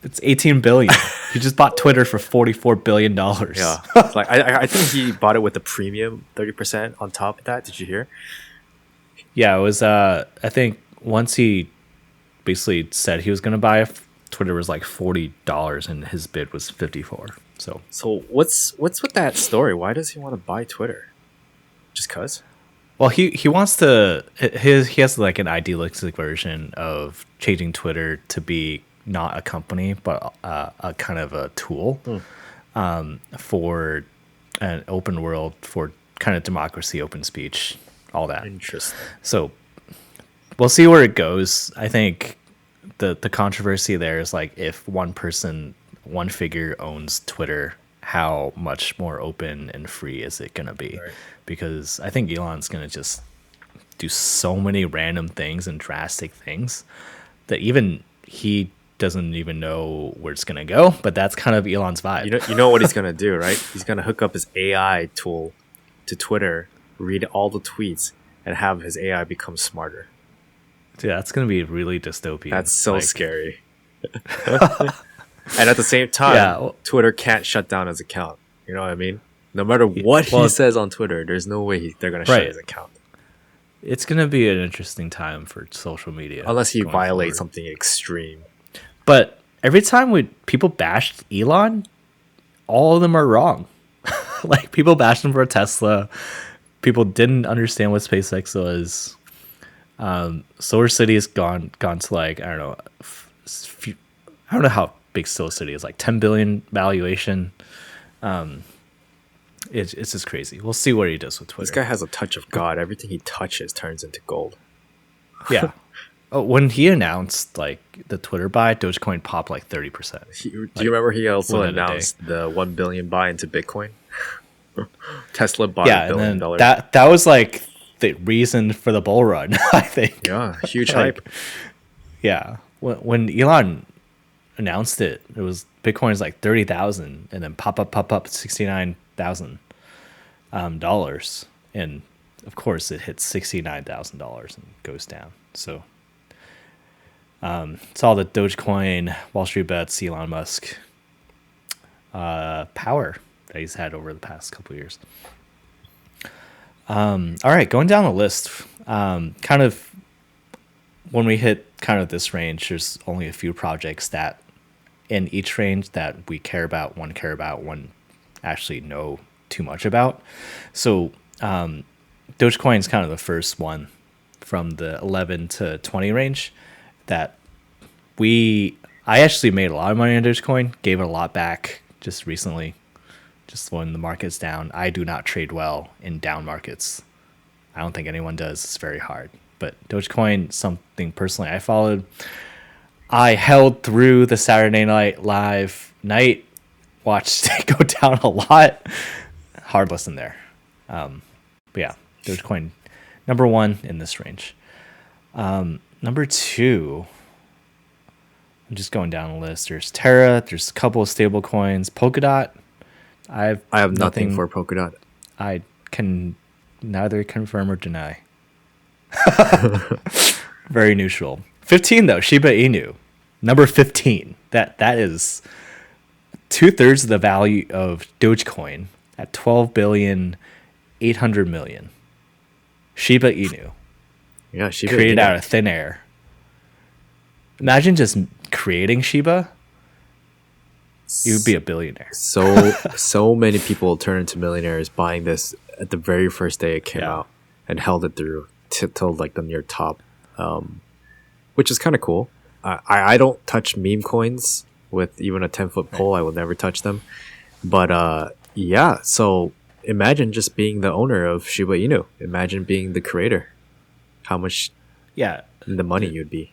It's 18 billion. He just bought Twitter for $44 billion. Yeah. Like I think he bought it with the premium 30% on top of that. Did you hear? Yeah, it was I think once he basically said he was gonna buy it, Twitter was like $40 and his bid was 54. So what's with that story? Why does he want to buy Twitter? Just cause? Well, he wants to he has like an idealistic version of changing Twitter to be not a company, but a kind of a tool for an open world, for kind of democracy, open speech, all that. Interesting. So we'll see where it goes. I think the controversy there is like if one figure owns Twitter, how much more open and free is it going to be? Right. Because I think Elon's going to just do so many random things and drastic things that even he doesn't even know where it's gonna go, but that's kind of Elon's vibe. You know what he's gonna do, right? He's gonna hook up his AI tool to Twitter, read all the tweets, and have his AI become smarter. Dude, that's gonna be really dystopian. That's so scary. And at the same time, Twitter can't shut down his account. You know what I mean? No matter what he says on Twitter, there's no way they're gonna shut his account. It's gonna be an interesting time for social media, unless he violates something extreme. But every time people bashed Elon, all of them are wrong. Like people bashed him for a Tesla. People didn't understand what SpaceX was. Solar City has gone to like, I don't know how big Solar City is, like 10 billion valuation. it's just crazy. We'll see what he does with This Twitter. guy has a touch of God. Everything he touches turns into gold. Yeah. Oh, when he announced like the Twitter buy, Dogecoin popped like 30%. Do you remember he also within a day. announced the 1 billion buy into Bitcoin? Tesla bought Yeah, $1 billion. and then that was like the reason for the bull run, I think. Yeah, huge Like, hype. Yeah. When Elon announced it, it was Bitcoin is like 30,000 and then pop up $69,000 dollars. And of course it hits $69,000 and goes down. So it's all the Dogecoin, Wall Street bets, Elon Musk power that he's had over the past couple of years. All right, going down the list, kind of when we hit kind of this range, there's only a few projects that in each range that we care about, one actually know too much about. So Dogecoin is kind of the first one from the 11 to 20 range that I actually made a lot of money on Dogecoin, gave it a lot back just recently, just when the market's down. I do not trade well in down markets. I don't think anyone does. It's very hard. But Dogecoin, something personally I followed. I held through the Saturday Night Live night, watched it go down a lot. Hard lesson there. But yeah, Dogecoin, number one in this range. Number two, I'm just going down the list. There's Terra. There's a couple of stable coins. Polkadot. I have nothing for Polkadot. I can neither confirm or deny. Very neutral. 15 though, Shiba Inu. Number 15. That is 2/3 of the value of Dogecoin at 12,800,000,000. Shiba Inu. Yeah, Shiba Created Inu. out of thin air. Imagine just creating Shiba. You would be a billionaire. So many people turn into millionaires buying this at the very first day it came out and held it through till like the near top, which is kind of cool. I don't touch meme coins with even a 10-foot pole. I will never touch them. But yeah, so imagine just being the owner of Shiba Inu. Imagine being the creator. How much the money you'd be.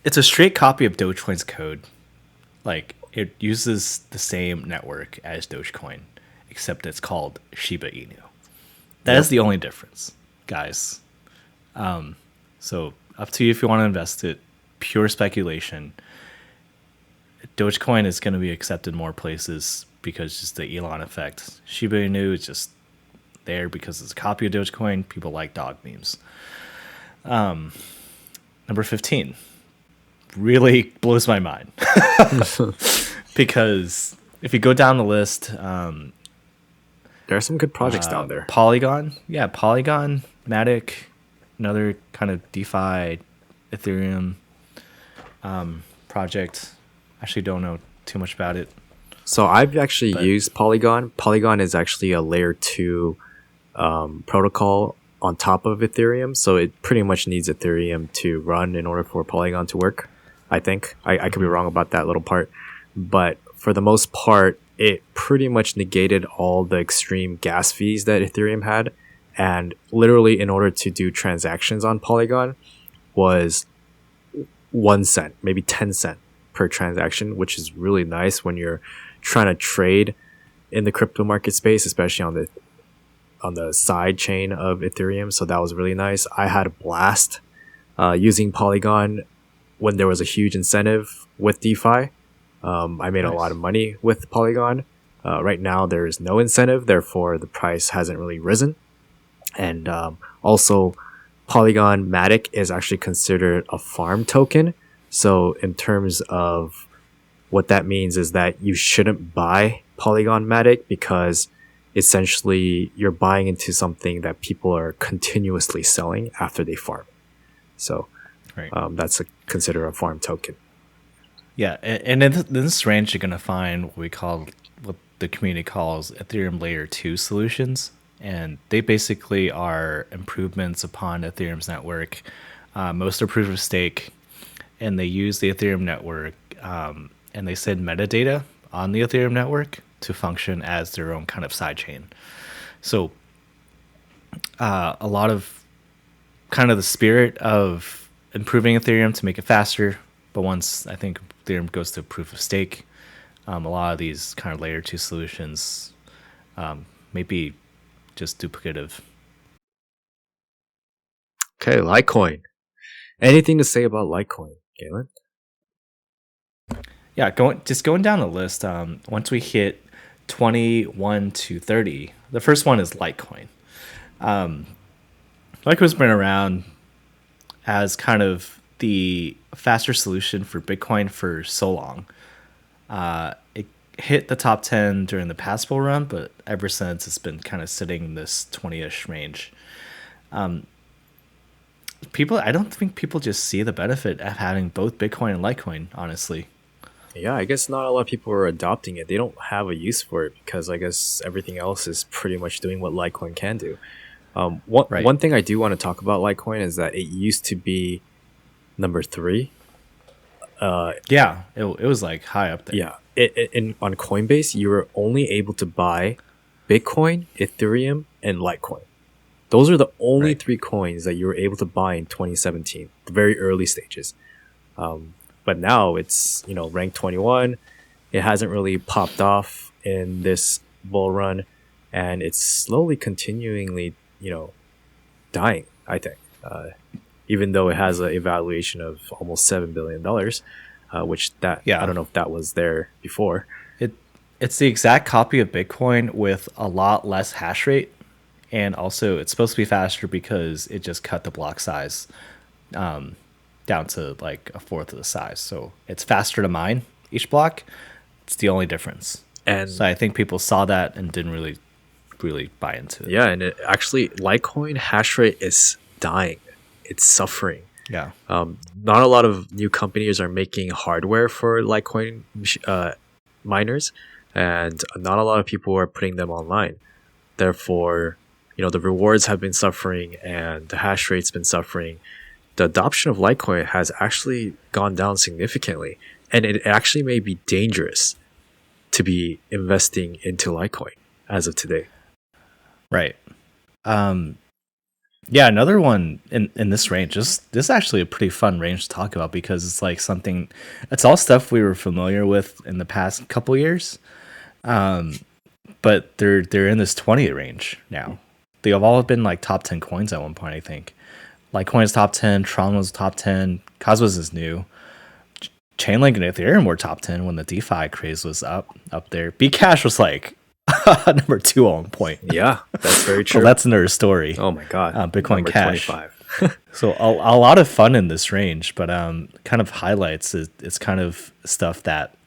It's a straight copy of Dogecoin's code. Like, it uses the same network as Dogecoin, except it's called Shiba Inu. That is the only difference, guys. So up to you if you want to invest it. Pure speculation. Dogecoin is going to be accepted more places because just the Elon effect. Shiba Inu is just there because it's a copy of Dogecoin. People like dog memes. Number 15 really blows my mind because if you go down the list, There are some good projects down there. Polygon, Matic, another kind of DeFi, Ethereum project. Actually, don't know too much about it. So I've actually used Polygon. Polygon is actually a layer 2 protocol on top of Ethereum. So it pretty much needs Ethereum to run in order for Polygon to work, I think. I could be wrong about that little part. But for the most part, it pretty much negated all the extreme gas fees that Ethereum had. And literally, in order to do transactions on Polygon, was 1 cent, maybe 10 cent per transaction, which is really nice when you're trying to trade in the crypto market space, especially on the side chain of Ethereum. So that was really nice. I had a blast using Polygon when there was a huge incentive with DeFi. I made a lot of money with Polygon. Right now, there is no incentive, therefore the price hasn't really risen. And also, Polygon Matic is actually considered a farm token. So in terms of what that means is that you shouldn't buy Polygon Matic because essentially you're buying into something that people are continuously selling after they farm. So that's considered a farm token. Yeah, and in this range, you're going to find what the community calls Ethereum Layer 2 solutions. And they basically are improvements upon Ethereum's network. Most are proof of stake, and they use the Ethereum network, and they send metadata on the Ethereum network to function as their own kind of sidechain. So a lot of kind of the spirit of improving Ethereum to make it faster. But once I think Ethereum goes to proof of stake, a lot of these kind of layer 2 solutions may be just duplicative. Okay, Litecoin. Anything to say about Litecoin, Galen? Yeah, going down the list. Once we hit 21 to 30, the first one is Litecoin. Litecoin's been around as kind of the faster solution for Bitcoin for so long. It hit the top 10 during the past bull run, but ever since it's been kind of sitting in this 20-ish range. I don't think people just see the benefit of having both Bitcoin and Litecoin, honestly. Yeah, I guess not a lot of people are adopting it. They don't have a use for it because I guess everything else is pretty much doing what Litecoin can do. One thing I do want to talk about Litecoin is that it used to be number 3. Yeah, it was like high up there. Yeah, on Coinbase, you were only able to buy Bitcoin, Ethereum, and Litecoin. Those are the only 3 coins that you were able to buy in 2017, the very early stages. But now it's ranked 21. It hasn't really popped off in this bull run, and it's slowly continuingly dying, I think, even though it has an evaluation of almost $7 billion, which I don't know if that was there before. It's the exact copy of Bitcoin with a lot less hash rate, and also it's supposed to be faster because it just cut the block size down to like a fourth of the size. So it's faster to mine each block. It's the only difference. And so I think people saw that and didn't really buy into it. Yeah, and Litecoin hash rate is dying. It's suffering. Yeah. Not a lot of new companies are making hardware for Litecoin miners, and not a lot of people are putting them online. Therefore, the rewards have been suffering and the hash rate's been suffering. The adoption of Litecoin has actually gone down significantly, and it actually may be dangerous to be investing into Litecoin as of today. Right. Yeah, another one in this range. This is actually a pretty fun range to talk about because it's like it's all stuff we were familiar with in the past couple years. But they're in this 20 range now. They have all been like top 10 coins at one point, I think. Litecoin is top 10, Tron was top 10, Cosmos is new. Chainlink and Ethereum were top 10 when the DeFi craze was up there. Bcash was like number 2 on point. Yeah, that's very true. So that's another story. Oh my god. Bitcoin number Cash. 25. So a lot of fun in this range, but kind of highlights it's kind of stuff that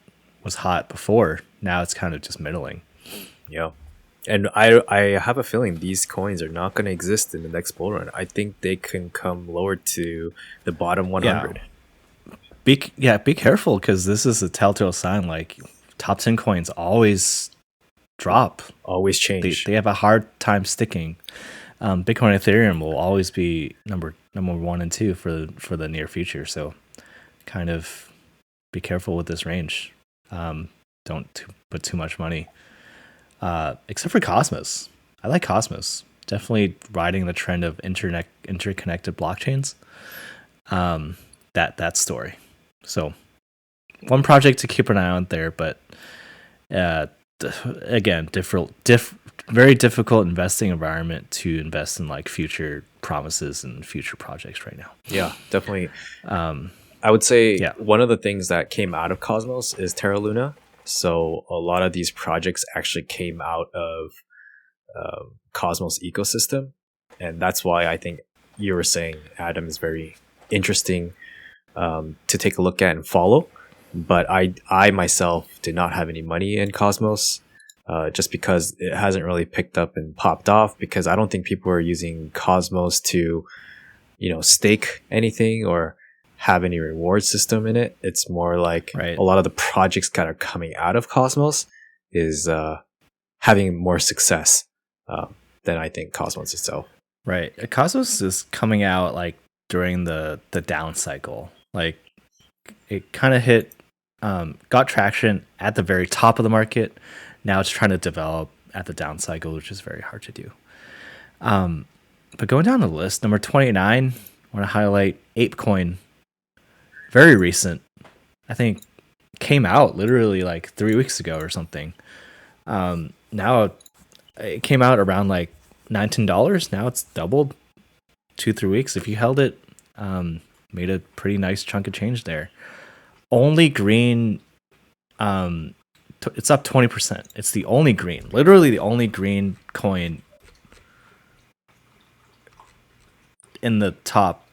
was hot before. Now it's kind of just middling. Yeah. And I have a feeling these coins are not going to exist in the next bull run. I think they can come lower to the bottom 100. Yeah. Be careful because this is a telltale sign. Like top 10 coins always drop, always change. They have a hard time sticking. Bitcoin and Ethereum will always be number 1 and 2 for the near future. So kind of be careful with this range. Don't put too much money. Except for Cosmos. I like Cosmos. Definitely riding the trend of interconnected blockchains. That story. So one project to keep an eye on there, but again, very difficult investing environment to invest in like future promises and future projects right now. Yeah, definitely. I would say one of the things that came out of Cosmos is Terra Luna. So a lot of these projects actually came out of Cosmos ecosystem. And that's why I think you were saying, Adam, is very interesting to take a look at and follow. But I myself did not have any money in Cosmos just because it hasn't really picked up and popped off, because I don't think people are using Cosmos to, stake anything or have any reward system in it. It's more like a lot of the projects that are coming out of Cosmos is having more success than I think Cosmos itself. Right. Cosmos is coming out like during the down cycle. Like it kind of hit, got traction at the very top of the market. Now it's trying to develop at the down cycle, which is very hard to do. But going down the list, number 29, I want to highlight Apecoin. Very recent. I think came out literally like 3 weeks ago or something. Now it came out around like $19. Now it's doubled 2-3 weeks. If you held it, made a pretty nice chunk of change there. Only green, it's up 20%. It's the only green, literally the only green coin in the top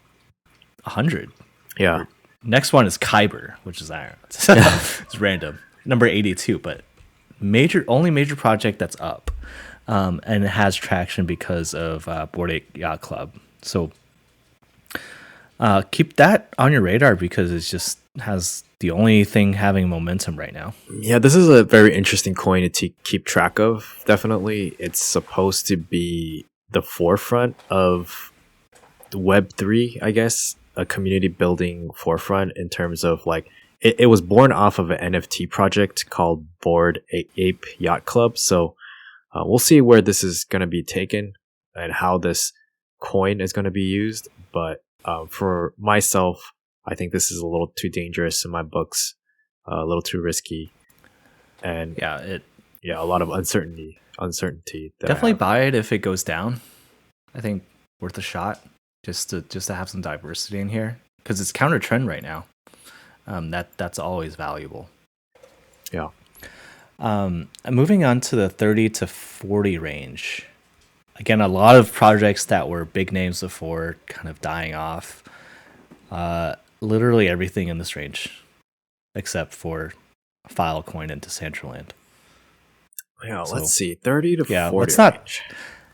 100. Yeah. Next one is Kyber, which is iron. It's random. Number 82, but only major project that's up. And it has traction because of Bored Ape Yacht Club. So keep that on your radar because it just has the only thing having momentum right now. Yeah, this is a very interesting coin to keep track of. Definitely, it's supposed to be the forefront of Web3, I guess, a community building forefront in terms of like it was born off of an NFT project called Bored Ape Yacht Club. So we'll see where this is going to be taken and how this coin is going to be used. But for myself, I think this is a little too dangerous in my books, a little too risky, and a lot of uncertainty. Definitely buy it if it goes down. I think worth a shot just to have some diversity in here because it's counter trend right now. That's always valuable. Yeah. Moving on to the 30 to 40 range. Again, a lot of projects that were big names before kind of dying off. Literally everything in this range, except for Filecoin and Decentraland. Yeah, let's see, 30 to 40.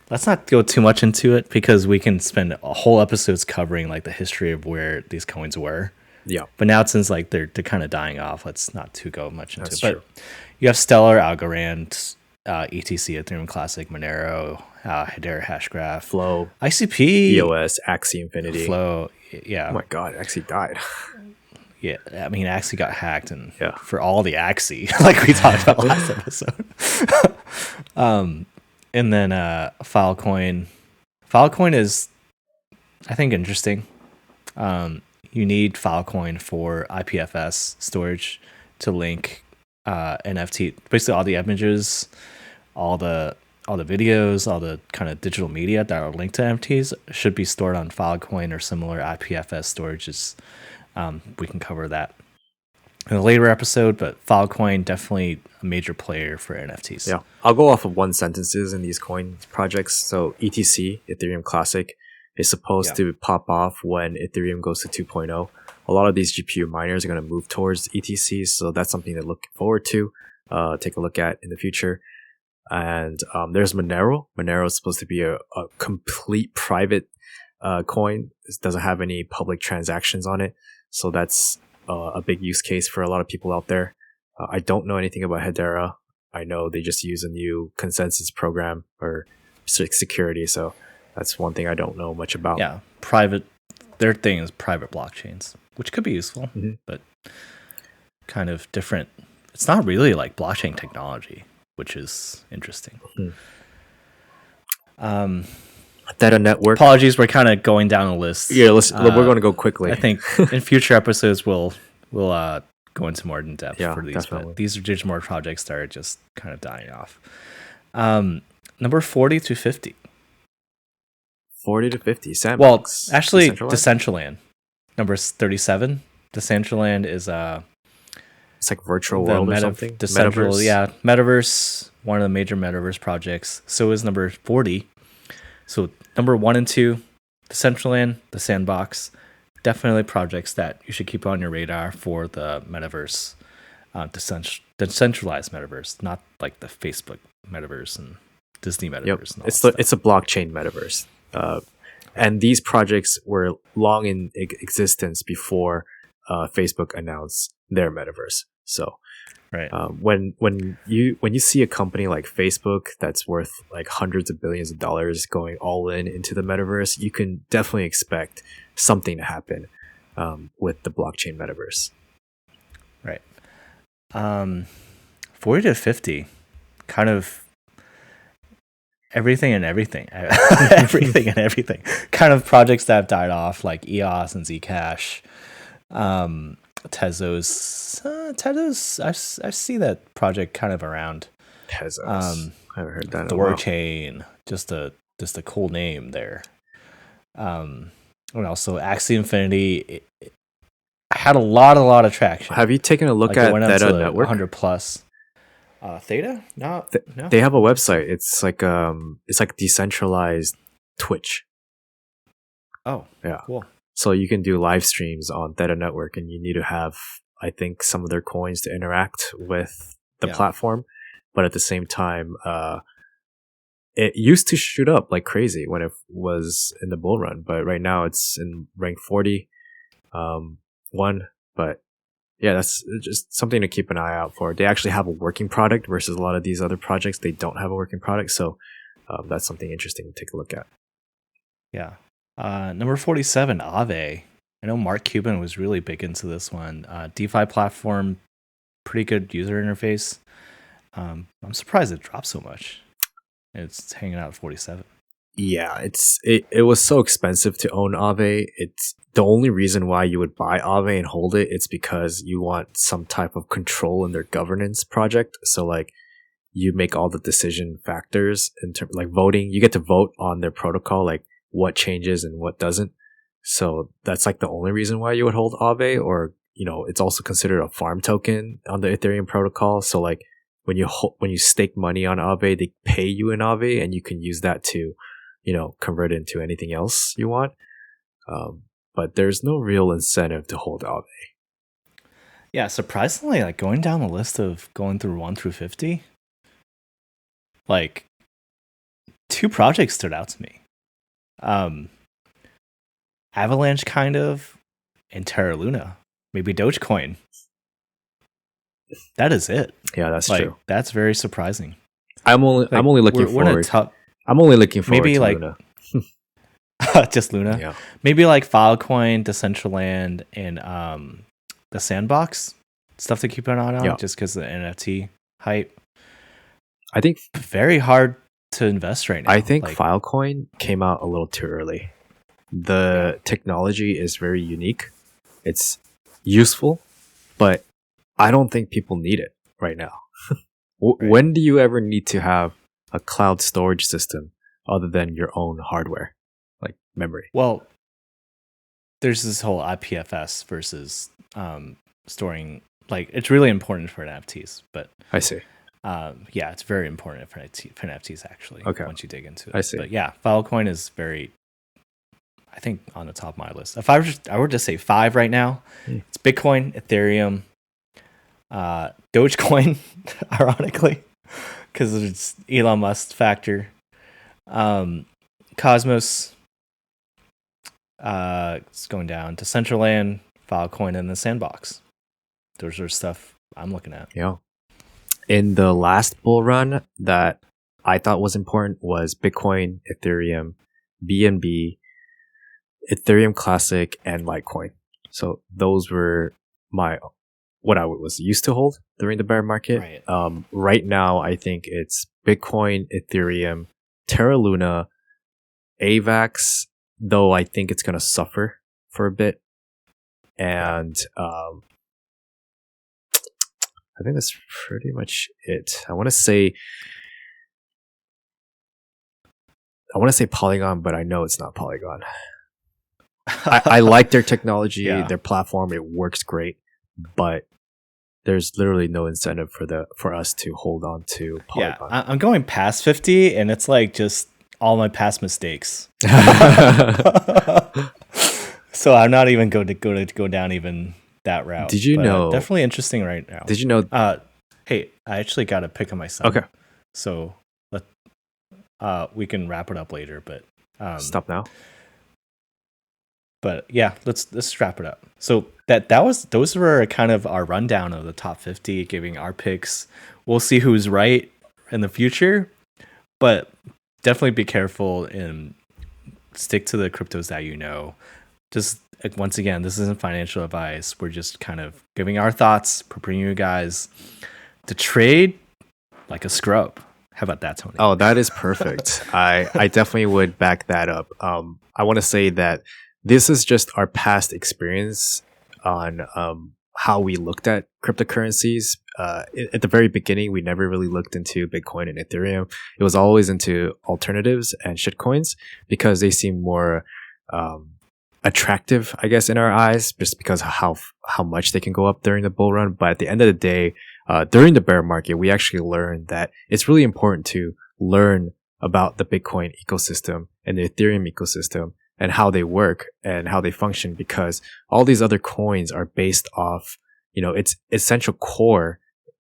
Let's not go too much into it because we can spend a whole episodes covering like the history of where these coins were. Yeah, but now since like they're kind of dying off, let's not go much into it. True. But you have Stellar, Algorand, ETC, Ethereum Classic, Monero, Hedera Hashgraph, Flow, ICP, EOS, Axie Infinity, Flow. Yeah. Oh my God, Axie died. Yeah, I mean, Axie got hacked, and for all the Axie, like we talked about last episode. And then Filecoin. Filecoin is, I think, interesting. You need Filecoin for IPFS storage to link NFT, basically all the images, all the videos, all the kind of digital media that are linked to NFTs should be stored on Filecoin or similar IPFS storages. We can cover that in a later episode, but Filecoin definitely a major player for NFTs. Yeah, I'll go off of one sentences in these coin projects. So ETC, Ethereum Classic, is supposed to pop off when Ethereum goes to 2.0. A lot of these GPU miners are going to move towards ETC, so that's something to look forward to, take a look at in the future. And there's Monero. Monero is supposed to be a complete private coin. It doesn't have any public transactions on it, so that's a big use case for a lot of people out there. I don't know anything about Hedera. I know they just use a new consensus program or security, so that's one thing I don't know much about. Yeah, private. Their thing is private blockchains, which could be useful, but kind of different. It's not really like blockchain technology, which is interesting. Data network. Apologies, we're kind of going down the list. Yeah, we're going to go quickly. I think in future episodes we'll go into more in depth for these. Definitely. But these are just more projects that are just kind of dying off. Number 40 to 50. 40 to 50. Sandbox. Well, actually, Decentraland. Number 37. Decentraland is it's like virtual world or something. Metaverse. Metaverse. One of the major metaverse projects. So is number 40. So number 1 and 2, Decentraland, the Sandbox, definitely projects that you should keep on your radar for the metaverse, decentralized metaverse, not like the Facebook metaverse and Disney metaverse. Yep. It's a blockchain metaverse. And these projects were long in existence before Facebook announced their metaverse. So, right. When you see a company like Facebook that's worth like hundreds of billions of dollars going all into the metaverse, you can definitely expect something to happen with the blockchain metaverse. Right. 40 to 50. kind of everything and everything, everything and everything. Kind of projects that have died off, like EOS and Zcash, Tezos. I see that project kind of around. Tezos. I haven't heard that. Thorchain, just a cool name there. And also Axie Infinity. It had a lot of traction. Have you taken a look at Theta Network? 100 plus. Theta? No. They have a website. It's like decentralized Twitch. Oh, yeah, cool. So you can do live streams on Theta Network, and you need to have, I think, some of their coins to interact with the platform. But at the same time, it used to shoot up like crazy when it was in the bull run, but right now it's in rank 40, one. But yeah, that's just something to keep an eye out for. They actually have a working product versus a lot of these other projects. They don't have a working product, so that's something interesting to take a look at. Yeah. Number 47, Aave. I know Mark Cuban was really big into this one. DeFi platform, pretty good user interface. I'm surprised it dropped so much. It's hanging out at 47. Yeah, it was so expensive to own Aave. It's the only reason why you would buy Aave and hold it. It's because you want some type of control in their governance project. So like, you make all the decision factors in terms like voting. You get to vote on their protocol, like what changes and what doesn't. So that's like the only reason why you would hold Aave. Or it's also considered a farm token on the Ethereum protocol. So like, when you stake money on Aave, they pay you in Aave, and you can use that to, convert it into anything else you want. But there's no real incentive to hold Aave. Yeah, surprisingly, like going down the list of going through 1 through 50, like 2 projects stood out to me. Avalanche kind of, and Terra Luna, maybe Dogecoin. That is it. Yeah, that's true. That's very surprising. I'm only looking forward. I'm only looking forward maybe to like Luna. Just Luna. Yeah. Maybe like Filecoin, Decentraland, and the Sandbox stuff to keep an eye on, just because of the NFT hype. I think very hard to invest right now. I think Filecoin came out a little too early. The technology is very unique. It's useful, but I don't think people need it right now. When do you ever need to have a cloud storage system other than your own hardware, like memory? Well, there's this whole IPFS versus storing. Like, it's really important for NFTs, but I see. Yeah, it's very important for NFTs actually. Okay. Once you dig into it, I see. But yeah, Filecoin is very, I think, on the top of my list. If I were to say 5 right now, it's Bitcoin, Ethereum, Dogecoin, ironically, because it's Elon Musk factor. Cosmos, it's going down to Decentraland, Filecoin, and the Sandbox. Those are stuff I'm looking at. Yeah. In the last bull run, that I thought was important was Bitcoin, Ethereum, BNB, Ethereum Classic, and Litecoin. So those were what I was used to hold during the bear market. Right. Right now, I think it's Bitcoin, Ethereum, Terra Luna, AVAX, though I think it's going to suffer for a bit. And I think that's pretty much it. I want to say Polygon, but I know it's not Polygon. I like their technology, their platform. It works great, but there's literally no incentive for us to hold on to Polygon. Yeah, I'm going past 50, and it's like just all my past mistakes. So I'm not even going to go down even that route. Did you know? Definitely interesting right now. Did you know? Hey, I actually got to pick up my son. Okay. So we can wrap it up later, but stop now. But yeah, let's wrap it up. So those were kind of our rundown of the top 50, giving our picks. We'll see who's right in the future, but definitely be careful and stick to the cryptos that you know. Just once again, this isn't financial advice. We're just kind of giving our thoughts, preparing you guys to trade. like a scrub. How about that, Tony? Oh, that is perfect. I definitely would back that up. I want to say that this is just our past experience on how we looked at cryptocurrencies. At the very beginning, we never really looked into Bitcoin and Ethereum. It was always into alternatives and shitcoins because they seem more attractive, I guess, in our eyes, just because of how much they can go up during the bull run. But at the end of the day, during the bear market, we actually learned that it's really important to learn about the Bitcoin ecosystem and the Ethereum ecosystem and how they work and how they function, because all these other coins are based off, its essential core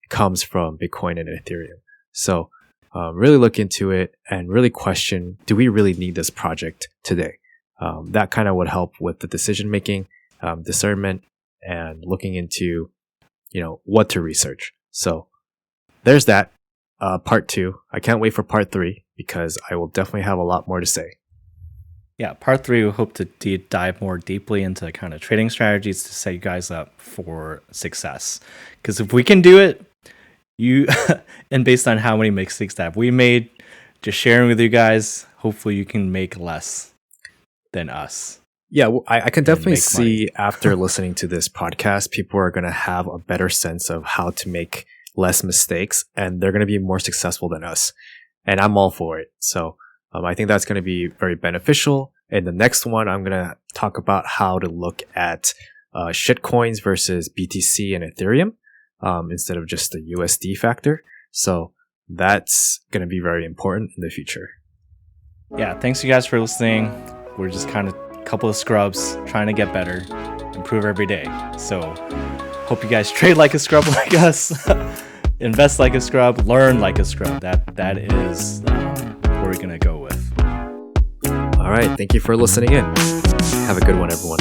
comes from Bitcoin and Ethereum. So really look into it and really question, do we really need this project today? That kind of would help with the decision making, discernment, and looking into what to research. So there's that. Part 2. I can't wait for part 3 because I will definitely have a lot more to say. Yeah, part 3, we hope to dive more deeply into kind of trading strategies to set you guys up for success. Because if we can do it, and based on how many mistakes that we made, just sharing with you guys, hopefully you can make less than us. Yeah, well, I can definitely see after listening to this podcast, people are going to have a better sense of how to make less mistakes, and they're going to be more successful than us. And I'm all for it. So I think that's going to be very beneficial. In the next one, I'm going to talk about how to look at shitcoins versus BTC and Ethereum instead of just the USD factor. So that's going to be very important in the future. Yeah, thanks you guys for listening. We're just kind of a couple of scrubs trying to get better, improve every day. So hope you guys trade like a scrub like us, invest like a scrub, learn like a scrub. That is what we're going to go with. All right. Thank you for listening in. Have a good one, everyone.